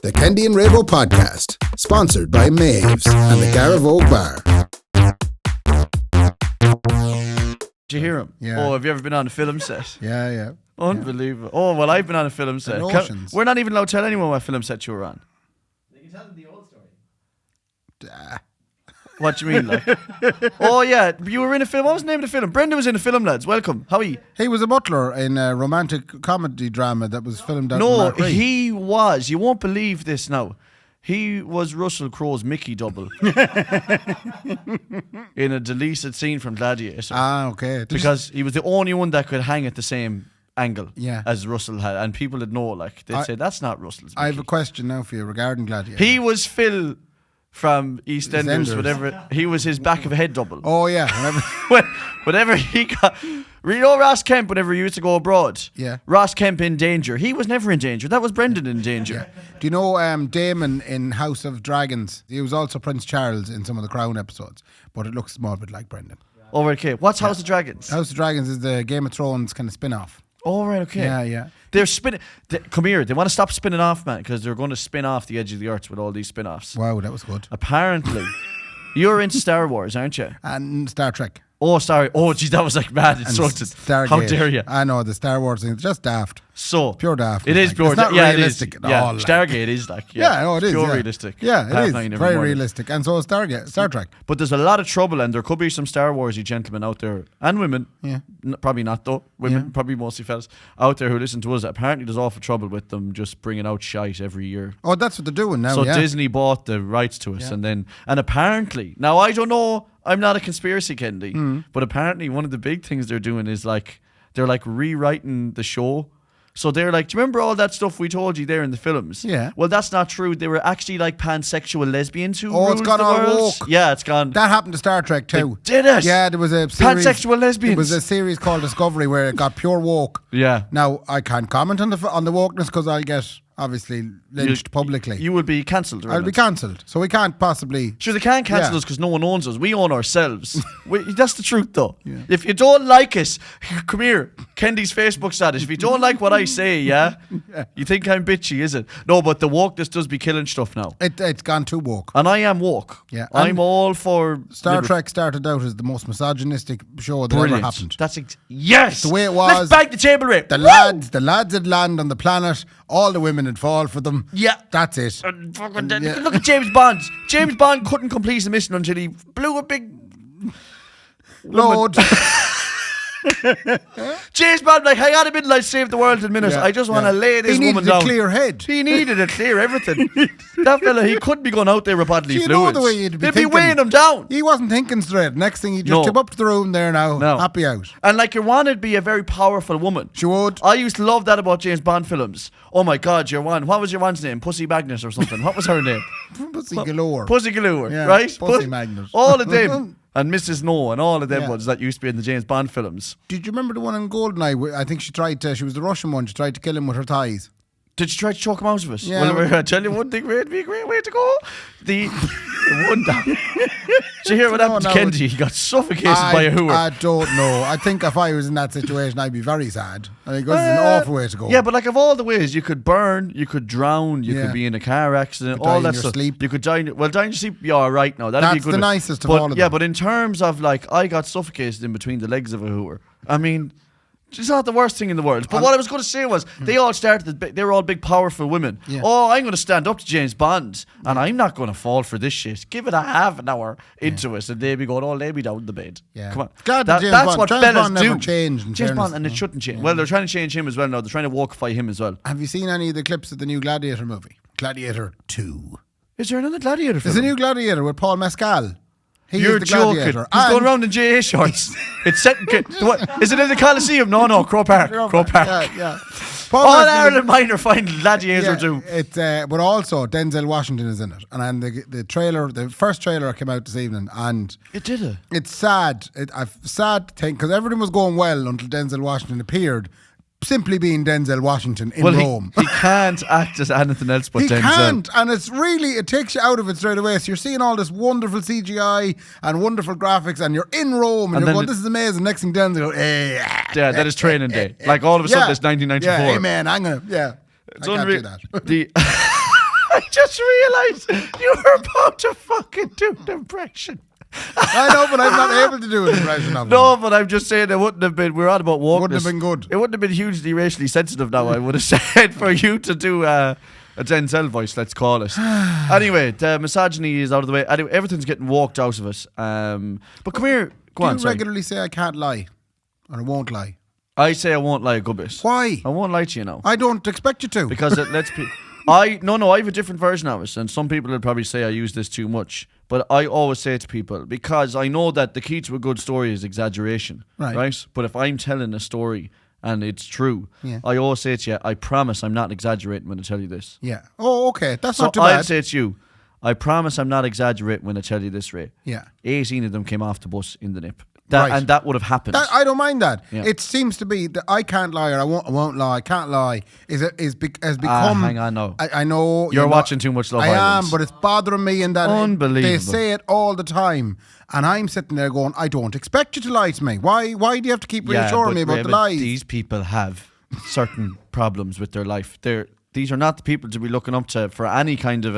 The Kendy and Raybo podcast, sponsored by Maeve's and the Garavogue Bar. Did you hear him? Yeah. Oh, have you ever been on a film set? Yeah. Unbelievable. Oh, well, I've been on a film set. Emotions. We're not even allowed to tell anyone what film set you were on. You can tell them the old story. What do you mean, like? Oh, yeah, you were in a film. What was the name of the film? Brendan was in a film, lads. Welcome. How are you? He was a butler in a romantic comedy drama that was filmed out in No, Markree. he was. You won't believe this now. He was Russell Crowe's Mickey double in a deleted scene from Gladiator. Okay. Because he was the only one that could hang at the same angle Yeah. as Russell had, and people would know, like, they'd say, that's not Russell's Mickey. I have a question now for you regarding Gladiator. He was Phil from EastEnders, EastEnders. whatever. He was his back of a head double. Oh, yeah. Whenever he got... You know Ross Kemp, whenever he used to go abroad? Yeah. Ross Kemp in danger. He was never in danger. That was Brendan in danger. Do you know Damon in House of Dragons? He was also Prince Charles in some of the Crown episodes, but it looks a small bit like Brendan. Oh, right, okay. What's House of Dragons? House of Dragons is the Game of Thrones kind of spin-off. Oh, right, okay. Yeah. They're spinning... Come here. They want to stop spinning off, man, because they're going to spin off the edge of the earth with all these spin-offs. Wow, that was good. Apparently. You're into Star Wars, aren't you? And Star Trek. Oh, sorry. Oh, geez, that was like mad insulted. Stargate. How dare you? I know, the Star Wars thing. It's just daft. So Pure daft. It is like. pure. It's not realistic at all. Like. Stargate is like No, it is. pure Yeah. realistic. Yeah, it is. 9:30 every Very morning. realistic. And so is Star Trek. But there's a lot of trouble, and there could be some Star Warsy gentlemen out there and women. Yeah. Probably not though. Women, Yeah. probably mostly fellas out there who listen to us. Apparently, there's awful trouble with them just bringing out shite every year. Oh, that's what they're doing now. So yeah. Disney bought the rights to us, Yeah. and apparently, now I don't know. I'm not a conspiracy Kendy, Hmm. but apparently one of the big things they're doing is they're rewriting the show. So they're like, do you remember all that stuff we told you there in the films? Yeah. Well, that's not true. They were actually like pansexual lesbians who Oh, it's ruled gone the all world. woke. Yeah, it's gone. That happened to Star Trek too. Did it? Yeah, there was a series. Pansexual lesbians. There was a series called Discovery where it got pure woke. Yeah. Now I can't comment on the wokeness because I'll get obviously lynched publicly. You will be cancelled. I'll be cancelled, so we can't possibly. Sure, they can't cancel Yeah. us because no one owns us. We own ourselves. That's the truth, though. If you don't like us, come here. Kendy's Facebook status. If you don't like what I say, you think I'm bitchy, is it? No, but the wokeness does be killing stuff now. It's gone too woke. And I am woke. Yeah. I'm And all for Star Trek started out as the most misogynistic show that Brilliant. ever happened. That's yes. The way it Let's was. bang the table, Ray. The lads would land on the planet. All the women would fall for them. Yeah. That's it. And fucking Yeah. Look at James Bond. James Bond couldn't complete the mission until he blew a big Load. James Bond, like, hang on a minute, I'll save the world in a minute. Yeah, I just want to lay this he woman needed down. a clear head. He needed to clear everything. That fella, he couldn't be going out there with bodily You know fluids. the way you'd be They'd be thinking. weighing him down. He wasn't thinking straight. Next thing, he just No. jump up to the room there now. No. Happy out. And like, your one would be a very powerful woman. She would. I used to love that about James Bond films. Oh my God, your one. What was your one's name? Pussy Magnet or something. What was her name? Pussy galore. Pussy Galore, Yeah, right? Pussy Magnet. All of them. And Mrs. No and all of them Yeah. ones that used to be in the James Bond films. Did you remember the one in Goldeneye? I think she tried to, she was the Russian one. She tried to kill him with her thighs. Did you try to choke him out of it? Yeah. Well, I'll tell you one thing, it'd be a great way to go. The one down. Did you hear what happened to No, Kendy? He got suffocated by a hooer. I don't know. I think if I was in that situation, I'd be very sad. I think it's an awful way to go. Yeah, but like of all the ways, you could burn, you could drown, you Yeah. could be in a car accident, You could die all in that your stuff. sleep. You could die. Well, die in your sleep, you're all right now. That'd be That's good. the nicest of but, all of Yeah, them. but in terms of like, I got suffocated in between the legs of a hooer. I mean, it's not the worst thing in the world. But what I was going to say was, they all started. They were all big, powerful women. Yeah. Oh, I'm going to stand up to James Bond, and I'm not going to fall for this shit. Give it a half an hour into it, and they'd be going, "Oh, lay me down the bed." Yeah. Come on. God, James that's Bond. what James fellas Bond never do. changed, in James fairness. Bond, and it shouldn't change. Well, they're trying to change him as well now. They're trying to wokeify him as well. Have you seen any of the clips of the new Gladiator movie? Gladiator 2. Is there another Gladiator film? There's a new Gladiator with Paul Mescal. He You're is the joking. Gladiator. He's going And- around in JA shorts. It's set. What, is it in the Coliseum? No, Crow Park. Crow Park. Yeah. Paul All Mescal- Ireland minor find Gladiator too. It's but also Denzel Washington is in it, and the trailer, the first trailer came out this evening, and It did it. it's sad. I've sad thing because everything was going well until Denzel Washington appeared, simply being Denzel Washington in Rome. He can't act as anything else but He Denzel. can't, and it takes you out of it straight away. So you're seeing all this wonderful CGI and wonderful graphics, and you're in Rome, and And you're then going, "This is amazing." Next thing, Denzel goes, "Hey, Yeah, that is training day. Like all of a sudden, it's 1994. Yeah, hey man, I'm gonna, It's I can't unreal. do that. The I just realised you were about to fucking do an impression. I know, but I'm not able to do an impression of him. No, but I'm just saying it wouldn't have been. We're on about wokeness. Wouldn't have been good. It wouldn't have been hugely racially sensitive. Now I would have said for you to do a Denzel voice. Let's call it. Anyway, the misogyny is out of the way. Anyway, everything's getting walked out of us. But come here. Go on. Do you regularly say I can't lie, or I won't lie? I say I won't lie a good bit. Why? I won't lie to you now. I don't expect you to. Because let's be. I have a different version of it, and some people will probably say I use this too much. But I always say to people, because I know that the key to a good story is exaggeration, right? But if I'm telling a story and it's true, I always say to you, I promise I'm not exaggerating when I tell you this. Yeah. Oh, okay. That's So not too bad. I'd say to you, I promise I'm not exaggerating when I tell you this, Ray. Yeah. 18 of them came off the bus in the nip. Right. And that would have happened. I don't mind that. Yeah. It seems to be that I can't lie or I won't lie. I can't lie has become. Hang on, no. I know You're watching too much Love I Island. am, but it's bothering me in that Unbelievable. they say it all the time, and I'm sitting there going, I don't expect you to lie to me. Why do you have to keep reassuring me about Ray, the but lies? These people have certain problems with their life. These are not the people to be looking up to for any kind of.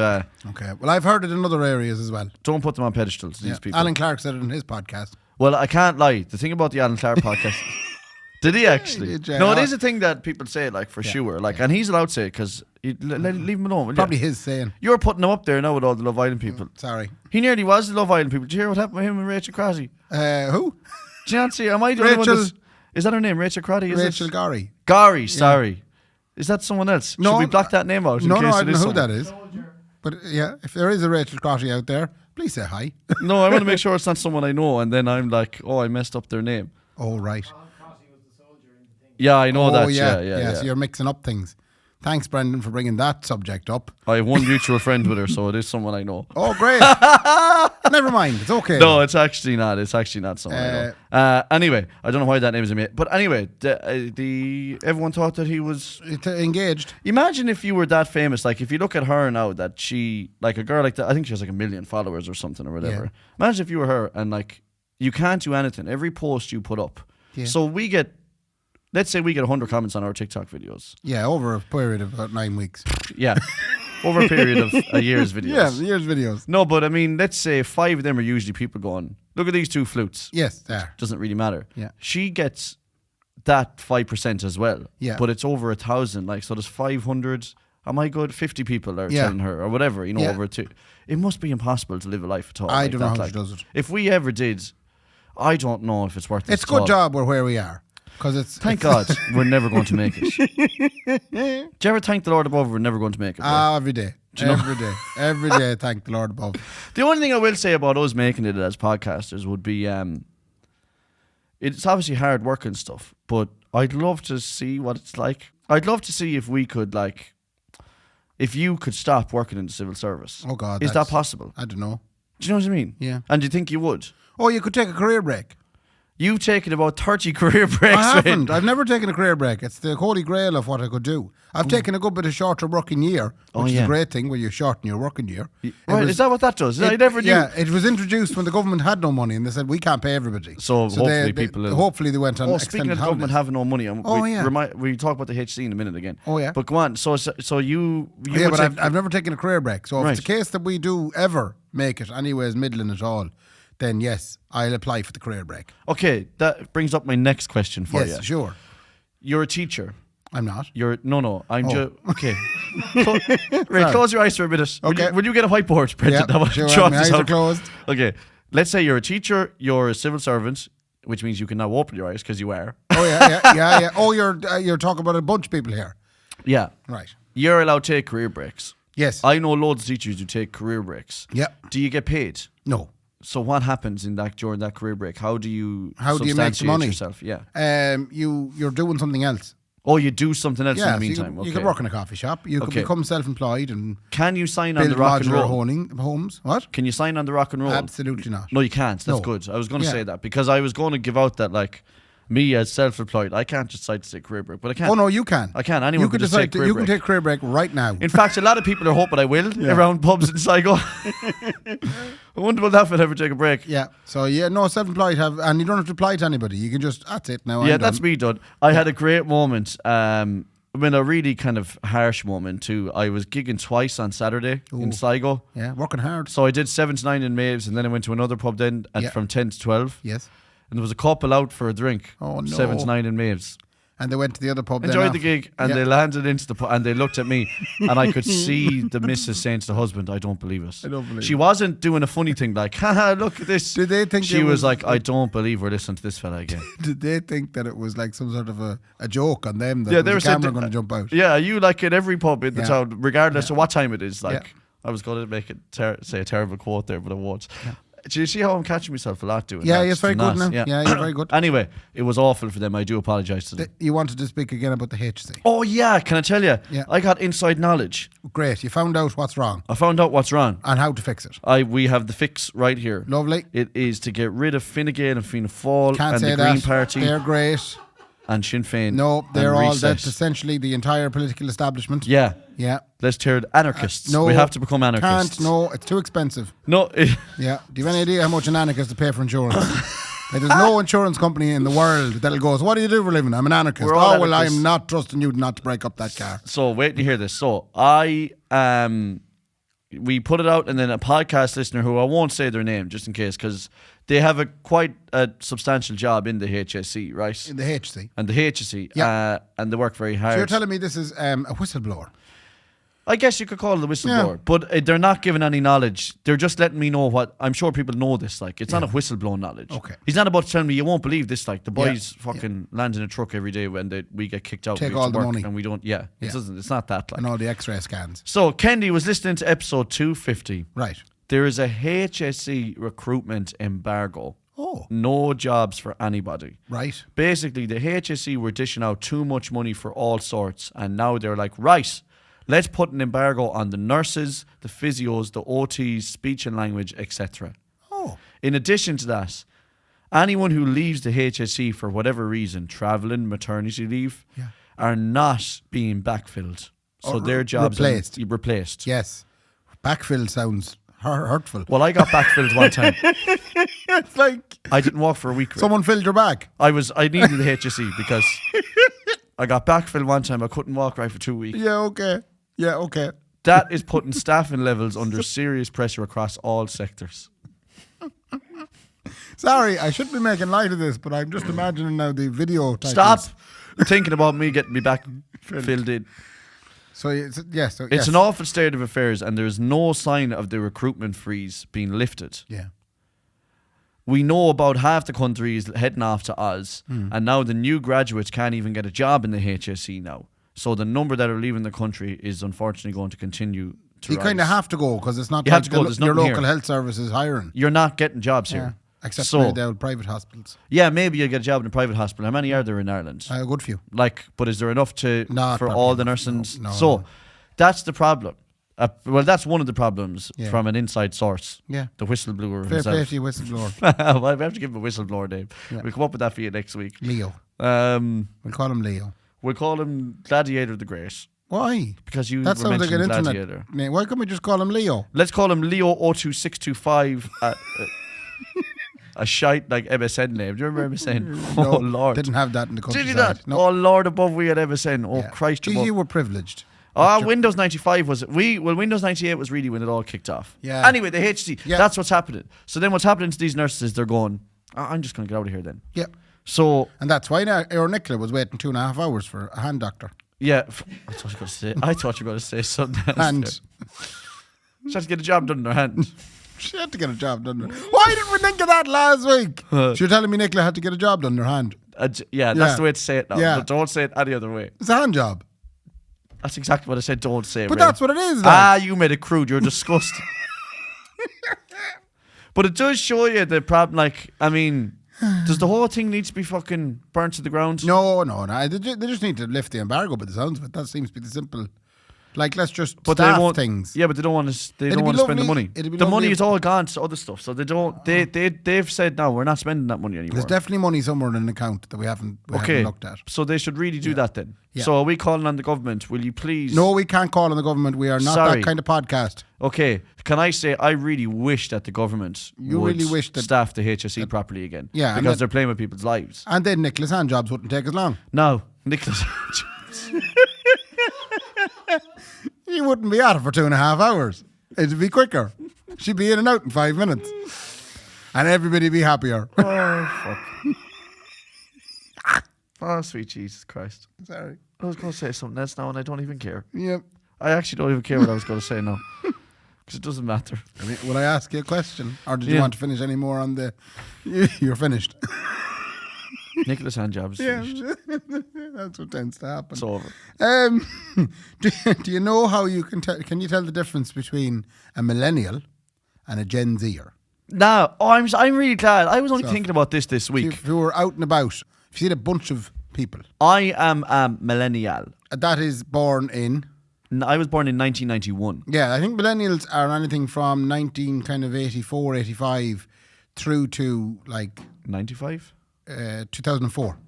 Okay. Well, I've heard it in other areas as well. Don't put them on pedestals. These people. Alan Clark said it in his podcast. Well, I can't lie. The thing about the Alan Clark podcast. Did he actually? Did you? No, it is a thing that people say, like, for sure. Like, and he's allowed to say it because leave him alone. Will Probably you? his saying. You're putting him up there now with all the Love Island people. Sorry. He nearly was the Love Island people. Did you hear what happened with him and Rachel Crotty? Who? Did you not see? Am I the only one Rachel. that's- Is that her name? Rachel Crotty? Is Rachel it? Gary. Gary, sorry. Is that someone else? No, Should we block that name out? in No, case I it don't know is who someone? that is. But yeah, if there is a Rachel Crotty out there, please say hi. No, I want to make sure it's not someone I know, and then I'm like, oh, I messed up their name. Oh, right. Yeah, I know that. yeah, Yeah. So you're mixing up things. Thanks, Brendan, for bringing that subject up. I have one mutual friend with her, so it is someone I know. Oh, great. Never mind. It's okay. No, it's actually not. It's actually not someone I know. Anyway, I don't know why that name is in me. But anyway, everyone thought that he was It's engaged. Imagine if you were that famous. Like, if you look at her now, that she, like a girl like that, I think she has like 1 million followers or something or whatever. Yeah. Imagine if you were her and like, you can't do anything. Every post you put up. Yeah. So let's say we get 100 comments on our TikTok videos. Yeah, over a period of about 9 weeks. Yeah. Over a period of a year's videos. Yeah, years videos. No, but I mean, let's say 5 of them are usually people going, look at these 2 flutes. Yes, there. Doesn't really matter. Yeah. She gets that 5% as well. Yeah. But it's over 1,000. Like, so there's 500. Am I good? 50 people are Yeah. telling her or whatever, Yeah. over 2. It must be impossible to live a life at all. I like don't know that. how Like, she does it. If we ever did, I don't know if it's worth it. It's a good job we're where we are. Because it's. Thank God we're never going to make it. Do you ever thank the Lord above we're never going to make it? bro? Every day. you know? Every day. Every day, thank the Lord above. The only thing I will say about us making it as podcasters would be it's obviously hard work and stuff, but I'd love to see what it's like. I'd love to see if we could, like, if you could stop working in the civil service. Oh, God. Is that possible? I don't know. Do you know what I mean? Yeah. And do you think you would? Oh, you could take a career break. You've taken about 30 career breaks. I haven't. mate. I've never taken a career break. It's the holy grail of what I could do. I've taken a good bit of shorter working year, which is yeah. a great thing when you shorten your working year. Right, is that what that does? I never knew. Yeah, it was introduced when the government had no money and they said, we can't pay everybody. So hopefully people... hopefully they went on speaking extended of the government holidays. having no money, we talk about the HC in a minute again. Oh, yeah. But go on. So you Yeah, would but take- I've never taken a career break. So if Right. it's the case that we do ever make it, anyways, middling at all, then yes, I'll apply for the career break. Okay, that brings up my next question for you. Yes, sure. You're a teacher. I'm not. I'm Oh. just okay. Ray, close your eyes for a minute. Okay. Will you get a whiteboard, Brendan? Yeah, sure, my eyes are closed. Okay, let's say you're a teacher. You're a civil servant, which means you can now open your eyes because you are. Oh, yeah. Oh, you're talking about a bunch of people here. Yeah, Right. you're allowed to take career breaks. Yes. I know loads of teachers who take career breaks. Yep. Do you get paid? No. So what happens during that career break? How do you How do you make the substantiate money? yourself? Yeah. You're doing something else. Oh, you do something else in the So meantime. you can work in a coffee shop. You can Okay. become self-employed and Can you sign on build the rock and roll? homes. What? Can you sign on the rock and roll? Absolutely not. No, you can't. That's No. good. I was going to Yeah. say that because I was going to give out that, like, me as self-employed, I can't decide to take career break, but I can. Oh no, you can. I can. Anyone you could can just decide take to, career you break. can take career break right now. In fact, a lot of people are hoping I will around pubs in Sligo. I wonder will that ever take a break. Yeah. So self-employed and you don't have to apply to anybody. You can just that's it now. Yeah, I'm that's done. me done. I had a great moment. I mean, a really kind of harsh moment too. I was gigging twice on Saturday in Sligo. Yeah, working hard. So I did 7 to 9 in Maves, and then I went to another pub then from 10 to 12. Yes. And there was a couple out for a drink. Oh, no. 7 to 9 in Maves. And they went to the other pub. Enjoyed the gig, and they landed into the pub, and they looked at me, and I could see the missus saying to the husband, "I don't believe us." I don't believe she wasn't doing a funny thing like, "Haha, look at this." Did they think she was like, "I don't believe we're listening to this fella again." Did they think that it was like some sort of a joke on them? That Yeah, there was a camera going to jump out. Yeah, you like in every pub in the town, regardless of what time it is. Like, Yeah. I was going to make it say a terrible quote there, but I won't. Do you see how I'm catching myself a lot doing Yeah, that? it's very good now. Yeah, you're very good. Anyway, it was awful for them. I do apologise to them. You wanted to speak again about the HC. Oh yeah, can I tell you? Yeah. I got inside knowledge. Great. You found out what's wrong I found out what's wrong. and how to fix it. We have the fix right here. Lovely. It is to get rid of Fine Gael and Fianna Fáil Can't and say the Green that. Party They're great. and Sinn Féin. No, they're and all. Reset. That's essentially the entire political establishment. Yeah. Yeah. Let's tear it. Anarchists. No, we have to become anarchists. Can't. No, it's too expensive. No. Yeah. Do you have any idea how much an anarchist to pay for insurance? Like, there's no insurance company in the world that'll go, "So what do you do for a living?" "I'm an anarchist." We're all "Oh, well, anarchists. I'm not trusting you not to break up that car." So wait to hear this. So we put it out, and then a podcast listener who I won't say their name just in case, because they have quite a substantial job in the HSE, right? In the HC. And the HSE, Yeah. and they work very hard. So you're telling me this is a whistleblower? I guess you could call it a whistleblower, Yeah. but they're not giving any knowledge. They're just letting me know what I'm sure people know this. Like, it's not a whistleblower knowledge. Okay. He's not about to tell me you won't believe this. Like, the boys fucking land in a truck every day when we get kicked out. Take we have all to the work money. and we don't. Yeah, Yeah. it doesn't. It's not that. Like. And all the X-ray scans. So Kendy was listening to episode 250. Right. There is a HSE recruitment embargo. Oh. No jobs for anybody. Right. Basically, the HSE were dishing out too much money for all sorts, and now they're like, right, let's put an embargo on the nurses, the physios, the OTs, speech and language, etc. Oh. In addition to that, anyone who leaves the HSE for whatever reason, travelling, maternity leave, are not being backfilled. So Or their jobs replaced. are replaced. Yes. Backfill sounds hurtful. Well, I got backfilled one time. It's like I didn't walk for a week. someone filled your bag. I needed the HSE because I got backfilled one time. I couldn't walk right for 2 weeks. Yeah, okay. Yeah, okay. That is putting staffing levels under serious pressure across all sectors. Sorry, I shouldn't be making light of this, but I'm just imagining now the video titles. Stop thinking about me getting me back filled in. So it's, yes. So, It's yes. an awful state of affairs, and there's no sign of the recruitment freeze being lifted. Yeah. We know about half the country is heading off to Oz, and now the new graduates can't even get a job in the HSE now. So the number that are leaving the country is unfortunately going to continue to You rise. kind of have to go because it's not You have like to go, there's your nothing local here. health service is hiring. You're not getting jobs Yeah. here. Except So- for the old private hospitals. Yeah, maybe you'll get a job in a private hospital. How many are there in Ireland? A good few. Like, but is there enough to Not for probably all the enough, nursings? no. So that's the problem. Well, that's one of the problems Yeah. from an inside source. Yeah. The whistleblower Fair play himself. to you, whistleblower. Well, we have to give him a whistleblower name. Yeah. We'll come up with that for you next week. Leo. Um, We'll call him Leo. we'll call him Gladiator the Great Why? because you That were sounds like an mentioning internet Gladiator. name. Why can't we just call him Leo? Let's call him Leo 02625. A shite like MSN name. Do you remember MSN? No, Oh Lord! Didn't have that in the Did countryside. you not? No. Oh Lord above we had MSN. Oh Yeah. Christ Geez, above. you were privileged. Windows 95 was Windows 98 was really when it all kicked off. Yeah. Anyway, the HC. Yeah. That's what's happening. So then what's happening to these nurses? They're going, I'm just going to get out of here then. Yeah. So And that's why now our Nicola was waiting 2.5 hours for a hand doctor. yeah, I thought you were going to say something else. And there. She has to get a job done in her hand. she had to get a job done. Why didn't we think of that last week? She was telling me Nicola had to get a job done in her hand. That's Yeah. the way to say it now. Yeah. But don't say it any other way. It's a hand job. That's exactly what I said. Don't say it. But Ray. that's what it is. Like. You made it crude. You're disgusting. But it does show you the problem. Like, I mean, does the whole thing need to be fucking burnt to the ground? No. They just need to lift the embargo, but the sounds of it, that seems to be the simple. Like, let's just But staff they won't. things. Yeah, but they don't want to. They It'd don't be want to spend the lovely- money. it'd be The lovely money if- is all gone to other stuff. So they don't. They've said no. We're not spending that money anymore. There's definitely money somewhere in an account that we haven't looked at. So they should really do that then. Yeah. So are we calling on the government? Will you please? No, we can't call on the government. We are not Sorry. that kind of podcast. Okay. Can I say I really wish that the government would really wish that- staff the HSE properly again? Yeah, and because that- they're playing with people's lives. And then Nicholas hand jobs wouldn't take as long. No, Nicholas. You wouldn't be at it for 2.5 hours. It'd be quicker. She'd be in and out in 5 minutes. And everybody'd be happier. Oh, fuck. Oh, sweet Jesus Christ. Sorry. I was going to say something else now and I don't even care. Yep. I actually don't even care what I was going to say now. Because it doesn't matter. I mean, would I ask you a question? Or did you want to finish any more on the... You're finished. Nicholas handjob is finished. That's what tends to happen. It's over. Do you know how you can tell... Can you tell the difference between a millennial and a Gen Zer? No, I'm really glad. I was only thinking about this week. If you were out and about, if you see a bunch of people... I am a millennial. That is born in... I was born in 1991. Yeah, I think millennials are anything from 1984, 85 through to like 95? 2004.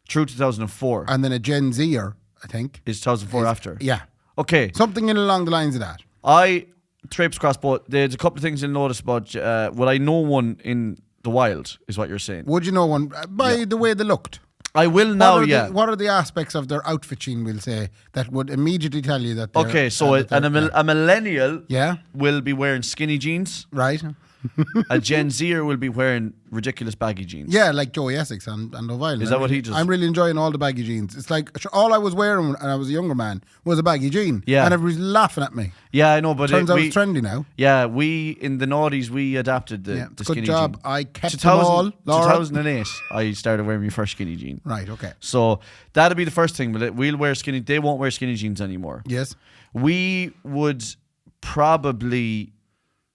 Through 2004. And then a Gen Zer, I think. Is 2004 after? Yeah. Okay. Something in along the lines of that. I traipse across both. There's a couple of things you'll notice about would I know one in the wild, is what you're saying. Would you know one by the way they looked? I will now, What are the aspects of their outfitting, we'll say, that would immediately tell you that they're... Okay, so a millennial will be wearing skinny jeans. Right. A Gen Zer will be wearing ridiculous baggy jeans. Yeah, like Joey Essex and Love Island. Is that what he does? I'm really enjoying all the baggy jeans. It's like all I was wearing when I was a younger man was a baggy jean. Yeah. And everybody's laughing at me. Yeah, I know, but Turns out it's trendy now. Yeah, we, in the noughties, we adapted the skinny Good job. jean. I kept them all. Laura. 2008, I started wearing my first skinny jean. Right, okay. So that'll be the first thing. We'll wear skinny. They won't wear skinny jeans anymore. Yes. We would probably...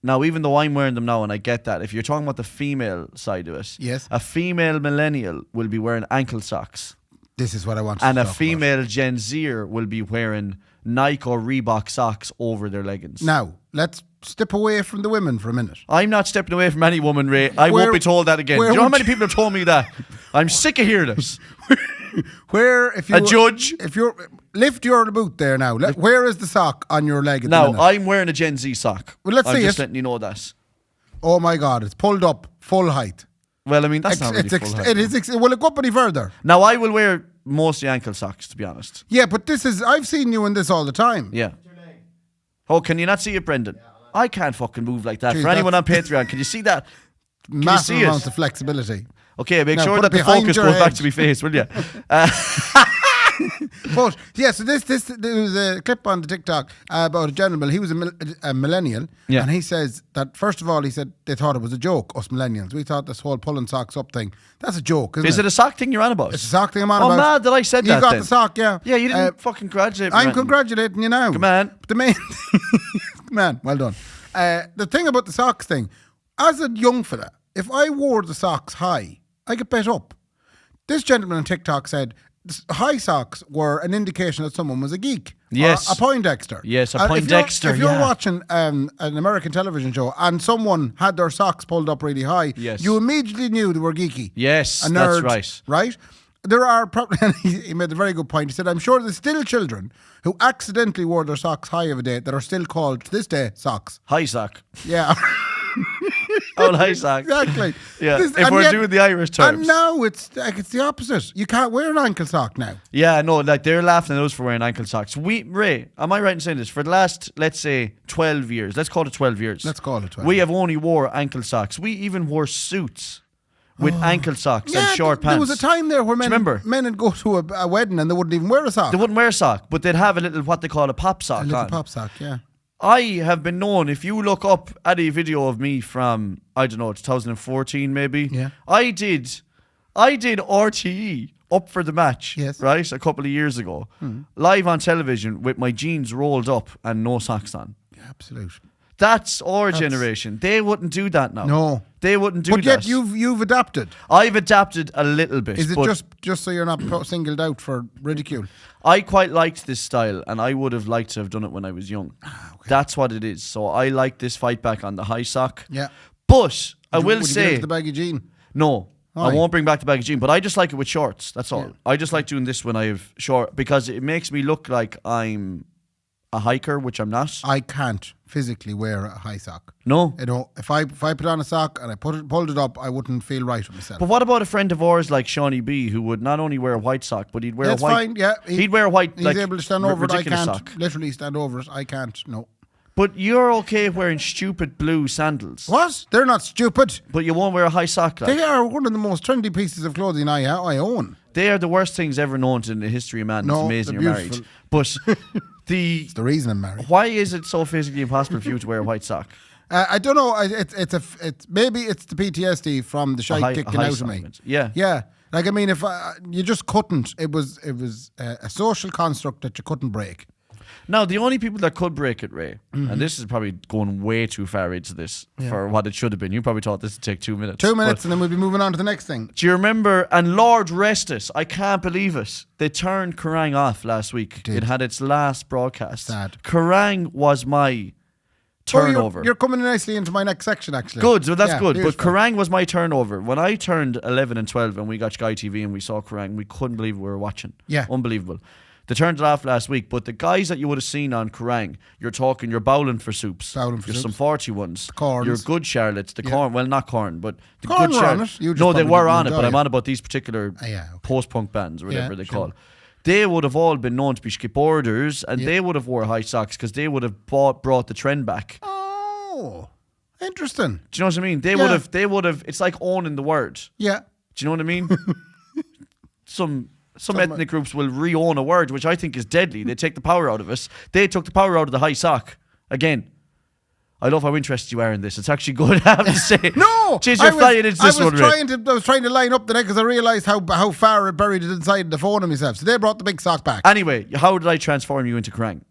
Now, even though I'm wearing them now, and I get that, if you're talking about the female side of it, yes, a female millennial will be wearing ankle socks. This is what I want to And talk a female Gen Zer will be wearing Nike or Reebok socks over their leggings. Now, let's step away from the women for a minute. I'm not stepping away from any woman, Ray. I won't be told that again. Do you know how many people have told me that? I'm sick of hearing this. If you... A judge? If you're... Lift your boot there now. Where is the sock on your leg at the Now, minute? I'm wearing a Gen Z sock. Well, let's see I'm it. just letting you know that. Oh my God, it's pulled up full height. Well, I mean, that's not really full height. It is. Will it go up any further? Now, I will wear mostly ankle socks, to be honest. Yeah, but this is... I've seen you in this all the time. Yeah. Oh, can you not see it, Brendan? I can't fucking move like that. Jeez, For anyone on Patreon, can you see that? Massive see amounts it? of flexibility. Okay, make Now, sure put that it the behind focus your goes back head. to my face, will you? But yeah, so there was a clip on the TikTok about a gentleman. He was a millennial, and he says that first of all, he said they thought it was a joke. Us millennials, we thought this whole pulling socks up thing—that's a joke, isn't it? Is it a sock thing you're on about? It's a sock thing I'm on Oh, about. mad that I said that. You got then. the sock, yeah. Yeah, you didn't fucking congratulate me. I'm Brendan. congratulating you now. Come on. But the main, come on, well done. The thing about the socks thing, as a young fella, if I wore the socks high, I get bet up. This gentleman on TikTok said high socks were an indication that someone was a geek. Yes. A Poindexter. Yes, a And Poindexter, If you're yeah. watching an American television show and someone had their socks pulled up really high, Yes. you immediately knew they were geeky. Yes, A that's nerd, right. Right? There are probably, and he made a very good point. He said, I'm sure there's still children who accidentally wore their socks high of a day that are still called, to this day, socks. High sock. Yeah. Oh, high sock. Exactly. Yeah, if and we're doing the Irish terms. And now it's the opposite. You can't wear an ankle sock now. Yeah, no, like they're laughing at us for wearing ankle socks. Ray, am I right in saying this? For the last, let's say, 12 years, let's call it 12 years. Let's call it 12 We years. have only wore ankle socks. We even wore suits with ankle socks and short pants. There was a time there where men would go to a wedding and they wouldn't even wear a sock. They wouldn't wear a sock, but they'd have a little, what they call a pop sock A little on. pop sock, yeah. I have been known, if you look up at a video of me from, I don't know, 2014 maybe. Yeah. I did RTE up for the match, Yes. right, a couple of years ago, live on television with my jeans rolled up and no socks on. Yeah, absolute. That's our generation. They wouldn't do that now. No. They wouldn't do But that. yet you've adapted. I've adapted a little bit. Is it but just so you're not singled out for ridicule? I quite liked this style, and I would have liked to have done it when I was young. That's what it is. So I like this fight back on the high sock. Yeah. But I will Would you get say, into the baggy jean? no, I Aye. won't bring back the baggy jean, but I just like it with shorts. That's all. Yeah. I just like doing this when I have short, because it makes me look like I'm a hiker, which I'm not. I can't physically wear a high sock. No. You know, if I put on a sock and I pulled it up, I wouldn't feel right with myself. But what about a friend of ours like Shawnee B, who would not only wear a white sock, but he'd wear That's a white. fine, yeah. He'd wear a white. He's like, able to stand over it. I ridiculous can't sock. literally stand over it. I can't. No. But you're okay wearing stupid blue sandals. What? They're not stupid. But you won't wear a high sock. Like. They are one of the most trendy pieces of clothing I own. They are the worst things ever known in the history of man. No, It's amazing they're you're married. beautiful. But It's the reason I'm married. why is it so physically impossible for you to wear a white sock? I don't know. It's maybe it's the PTSD from the shite kicking high out of me. sock. Yeah. Yeah. Like I mean, if you just couldn't, it was a social construct that you couldn't break. Now, the only people that could break it, Ray, and this is probably going way too far into this for what it should have been. You probably thought this would take 2 minutes. 2 minutes, and then we'll be moving on to the next thing. Do you remember, and Lord rest us, I can't believe it, they turned Kerrang off last week. Did. It had its last broadcast. Sad. Kerrang was my turnover. You're coming nicely into my next section, actually. Good, so that's good. here's But fun. Kerrang was my turnover. When I turned 11 and 12 and we got Sky TV and we saw Kerrang, we couldn't believe we were watching. Yeah. Unbelievable. They turned it off last week, but the guys that you would have seen on Kerrang, you're bowling for soups. Bowling for You're some soups. 40 ones. Corns. You're good Charlottes. The corn, well, not corn, but the Corn good were on Charlottes. it. You just No, they probably were didn't on it, but enjoy I'm it. on about these particular yeah, okay. post-punk bands or whatever they call. sure. They would have all been known to be skip orders, and they would have wore high socks because they would have brought the trend back. Oh, interesting. Do you know what I mean? They would have. It's like owning the word. Yeah. Do you know what I mean? Some ethnic groups will re-own a word, which I think is deadly. They take the power out of us. They took the power out of the high sock. Again, I love how interested you are in this. It's actually good, I have to say. No! Jeez, you're flying into this one, Ray. I was trying to line up the neck because I realised how far it buried it inside the phone of myself. So they brought the big sock back. Anyway, how did I transform you into Kerrang?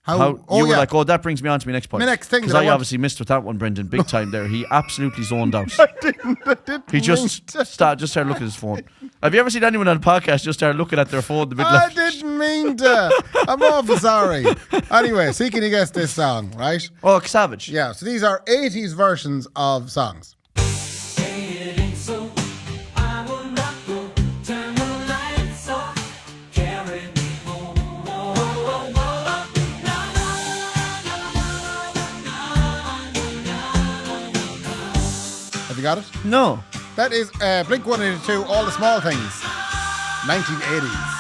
You were like, oh, that brings me on to my next point. My next thing Because that I I want- obviously missed with that one, Brendan, big time there. He absolutely zoned out. I didn't He just started looking at his phone. Have you ever seen anyone on a podcast just start looking at their phone in the middle I of didn't mean to. I'm awful sorry. Anyway, see, can you guess this song, right? Oh, Savage. Yeah, so these are 80s versions of songs. Have you got it? No. That is Blink-182, All the Small Things, 1980s.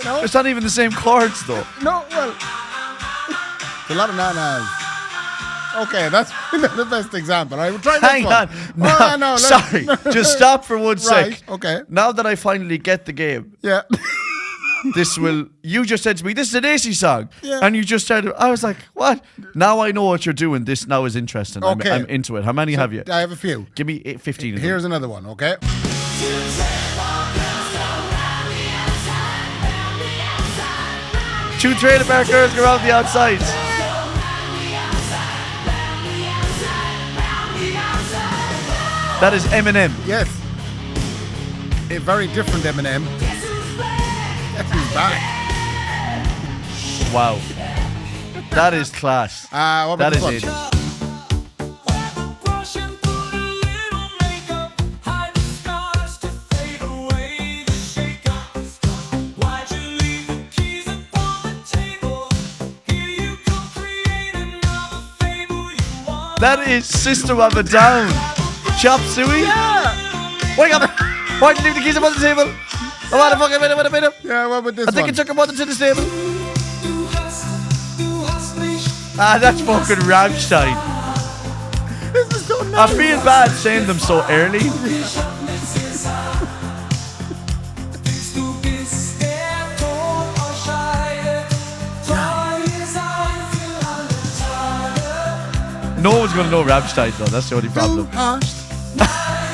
No, It's not even the same chords, though. no, well, a lot of nanas. Okay, that's not the best example. I will try this Hang one. on. Oh, no, Sorry. Just stop for 1 sec. Right, okay. Now that I finally get the game, Yeah. you just said to me, this is an AC song. Yeah. And you just started, I was like, what? Now I know what you're doing. This now is interesting. Okay. I'm into it. How many have you? I have a few. Give me 15 of them. Here's another one, okay? Two trailer park girls go around the outside. That is Eminem. Yes. A very different Eminem. Yes, he's back. Wow. That is class. What about That this is one? it. That is System of a Down. Chop Suey? Yeah. Wake up! Why did you leave the keys upon the table? I want to fucking minute. Yeah, what about this I think one? it took him to the table. That's fucking Rammstein. This is so I nice. feel bad saying them so early. No one's going to know Rammstein though, that's the only problem.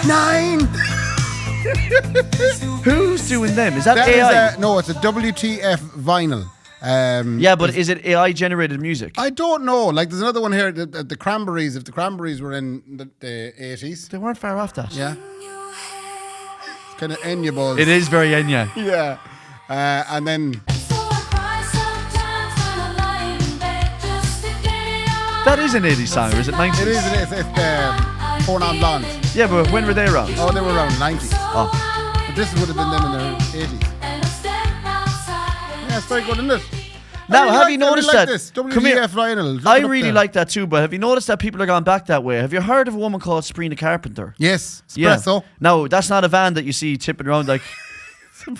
9. Who's doing them? Is that, That AI? is no, it's a WTF vinyl. Yeah, but is it AI generated music? I don't know. Like, there's another one here. The Cranberries. If the Cranberries were in the 80s, They weren't far off that. yeah, it's kind of Enya buzz. It is very Enya. Yeah, and then That is an 80s song, or is it 90s? it is. It's Four Non Blondes. Yeah, but when were they around? Oh, they were around 90s. Oh. But this would have been them in their 80s. That's very good, isn't it? Now, have you noticed that? This. Come here. WGF Lionel. I really like that too, but have you noticed that people are going back that way? Have you heard of a woman called Sabrina Carpenter? Yes, Yeah. espresso. No, that's not a van that you see tipping around like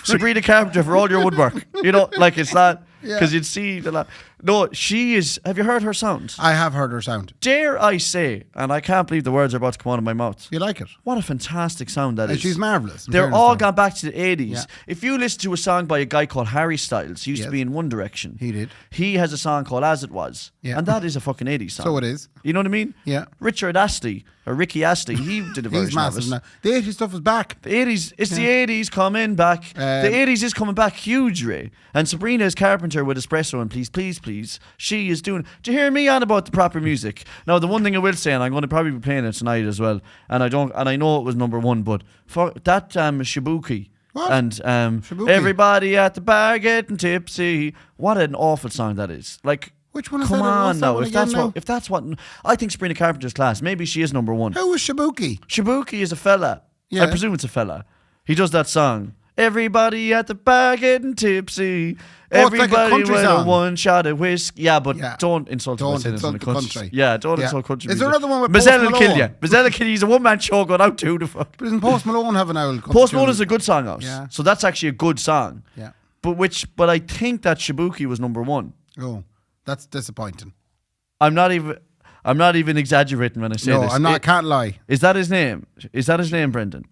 Sabrina Carpenter for all your woodwork. You know, like it's not because you'd see the lot. No, she is. Have you heard her sound? I have heard her sound. Dare I say, and I can't believe the words are about to come out of my mouth. You like it? What a fantastic sound that is. She's marvellous. They're all gone back to the 80s. Yeah. If you listen to a song by a guy called Harry Styles, he used to be in One Direction. He did. He has a song called As It Was. Yeah. And that is a fucking 80s song. So it is. You know what I mean? Yeah. Richard Astley, or Ricky Astley, he did a version He's massive of it. now. The 80s stuff is back. The 80s, it's the 80s coming back. The 80s is coming back huge, Ray. And Sabrina is Carpenter with Espresso and Please, Please, Please. She is doing. Do you hear me on about the proper music? Now, the one thing I will say, and I'm going to probably be playing it tonight as well, and I know it was number one, but for that Shibuki. What? And Shibuki? everybody at the bar getting tipsy. What an awful song that is. Like, Which one is come that? on What's that now. one If again that's now? what, if that's what, I think Sabrina Carpenter's class. Maybe she is number one. Who was Shibuki? Shibuki is a fella. Yeah. I presume it's a fella. He does that song. Everybody at the bar getting tipsy. Oh, it's like a Everybody country with song. a one shot of whiskey. Yeah, but Yeah. don't insult Don't us by saying it's insult in the country. country. Yeah, don't Yeah. insult country Is there music. another one with Mazel Post will kill you. Malone? Mazel will kill you. He's a one-man show going out too. The fuck. But doesn't Post Malone have an owl? Post Malone is a good song out. Yeah. So that's actually a good song. Yeah. But I think that Shibuki was number one. Oh, that's disappointing. I'm not even exaggerating when I say No, this. I'm not. I can't lie. Is that his name? Is that his name, Brendan?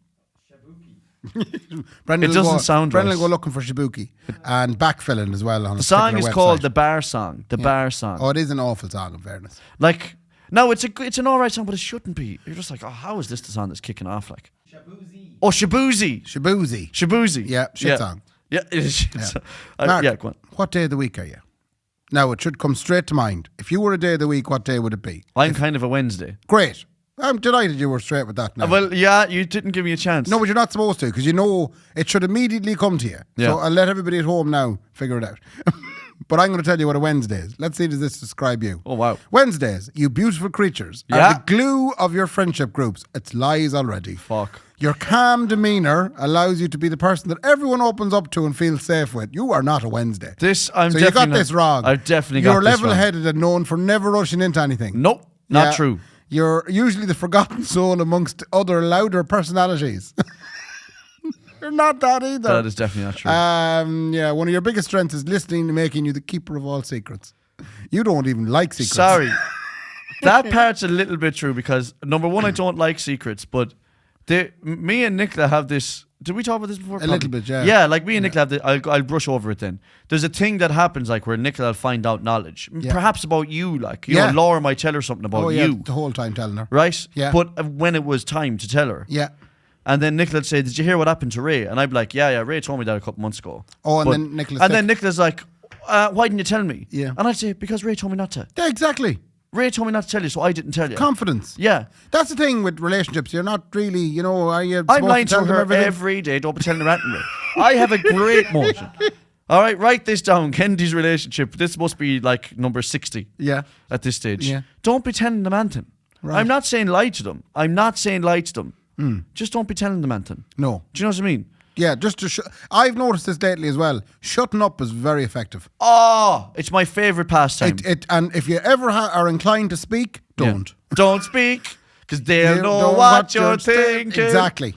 Brendan It will doesn't go, sound Brendan right. will go looking for Shibuki and backfilling as well. On The song is called The Bar Song. The Bar Song. Oh, it is an awful song, in fairness. Like, no, it's an alright song, but it shouldn't be. You're just like, oh, how is this the song that's kicking off? Like, Shabuzi. oh, Shabuzi. Shabuzi. Yeah, shit song. Yeah, it is shit song. Mark, Yeah, go on. what day of the week are you? Now, it should come straight to mind. If you were a day of the week, what day would it be? I'm kind of a Wednesday. Great. I'm delighted you were straight with that now. Well, yeah, you didn't give me a chance. No, but you're not supposed to, because you know it should immediately come to you. Yeah. So I'll let everybody at home now figure it out. But I'm going to tell you what a Wednesday is. Let's see, does this describe you? Oh, wow. Wednesdays, you beautiful creatures, Yeah. are the glue of your friendship groups. It's lies already. Fuck. Your calm demeanour allows you to be the person that everyone opens up to and feels safe with. You are not a Wednesday. I'm so you definitely got this wrong. I've definitely You're got this wrong. level-headed and known for never rushing into anything. Nope, not Yeah. true. You're usually the forgotten soul amongst other louder personalities. You're not that either. That is definitely not true. Yeah, one of your biggest strengths is listening and making you the keeper of all secrets. You don't even like secrets. Sorry. That part's a little bit true because, number one, I don't like secrets, but me and Nicola have this. Did we talk about this before? A little bit, yeah. Yeah, like me and Nicola have this. I'll brush over it then. There's a thing that happens like where Nicola will find out knowledge. Perhaps about you, like, you know, Laura might tell her something about Oh, yeah, you. the whole time telling her. Right? Yeah. But when it was time to tell her. Yeah. And then Nicola would say, did you hear what happened to Ray? And I'd be like, yeah, Ray told me that a couple months ago. Oh, and But- then Nicola's And sick. then Nicola's like, why didn't you tell me? Yeah. And I'd say, because Ray told me not to. Yeah, exactly. Ray told me not to tell you, so I didn't tell you. Confidence. Yeah. That's the thing with relationships. You're not really, you know, are you I'm supposed lying to to tell them her everything? every day. Don't be telling her anything, Ray. I have a great motion. All right, write this down. Kendy's relationship. This must be like number 60 Yeah. at this stage. Yeah. Don't be telling them anything. Right. I'm not saying lie to them. Just don't be telling them anything. No. Do you know what I mean? Yeah, just to I've noticed this lately as well. Shutting up is very effective. Oh, it's my favourite pastime. And if you ever are inclined to speak, don't. Yeah. Don't speak, because they'll You know what you're thinking. Exactly.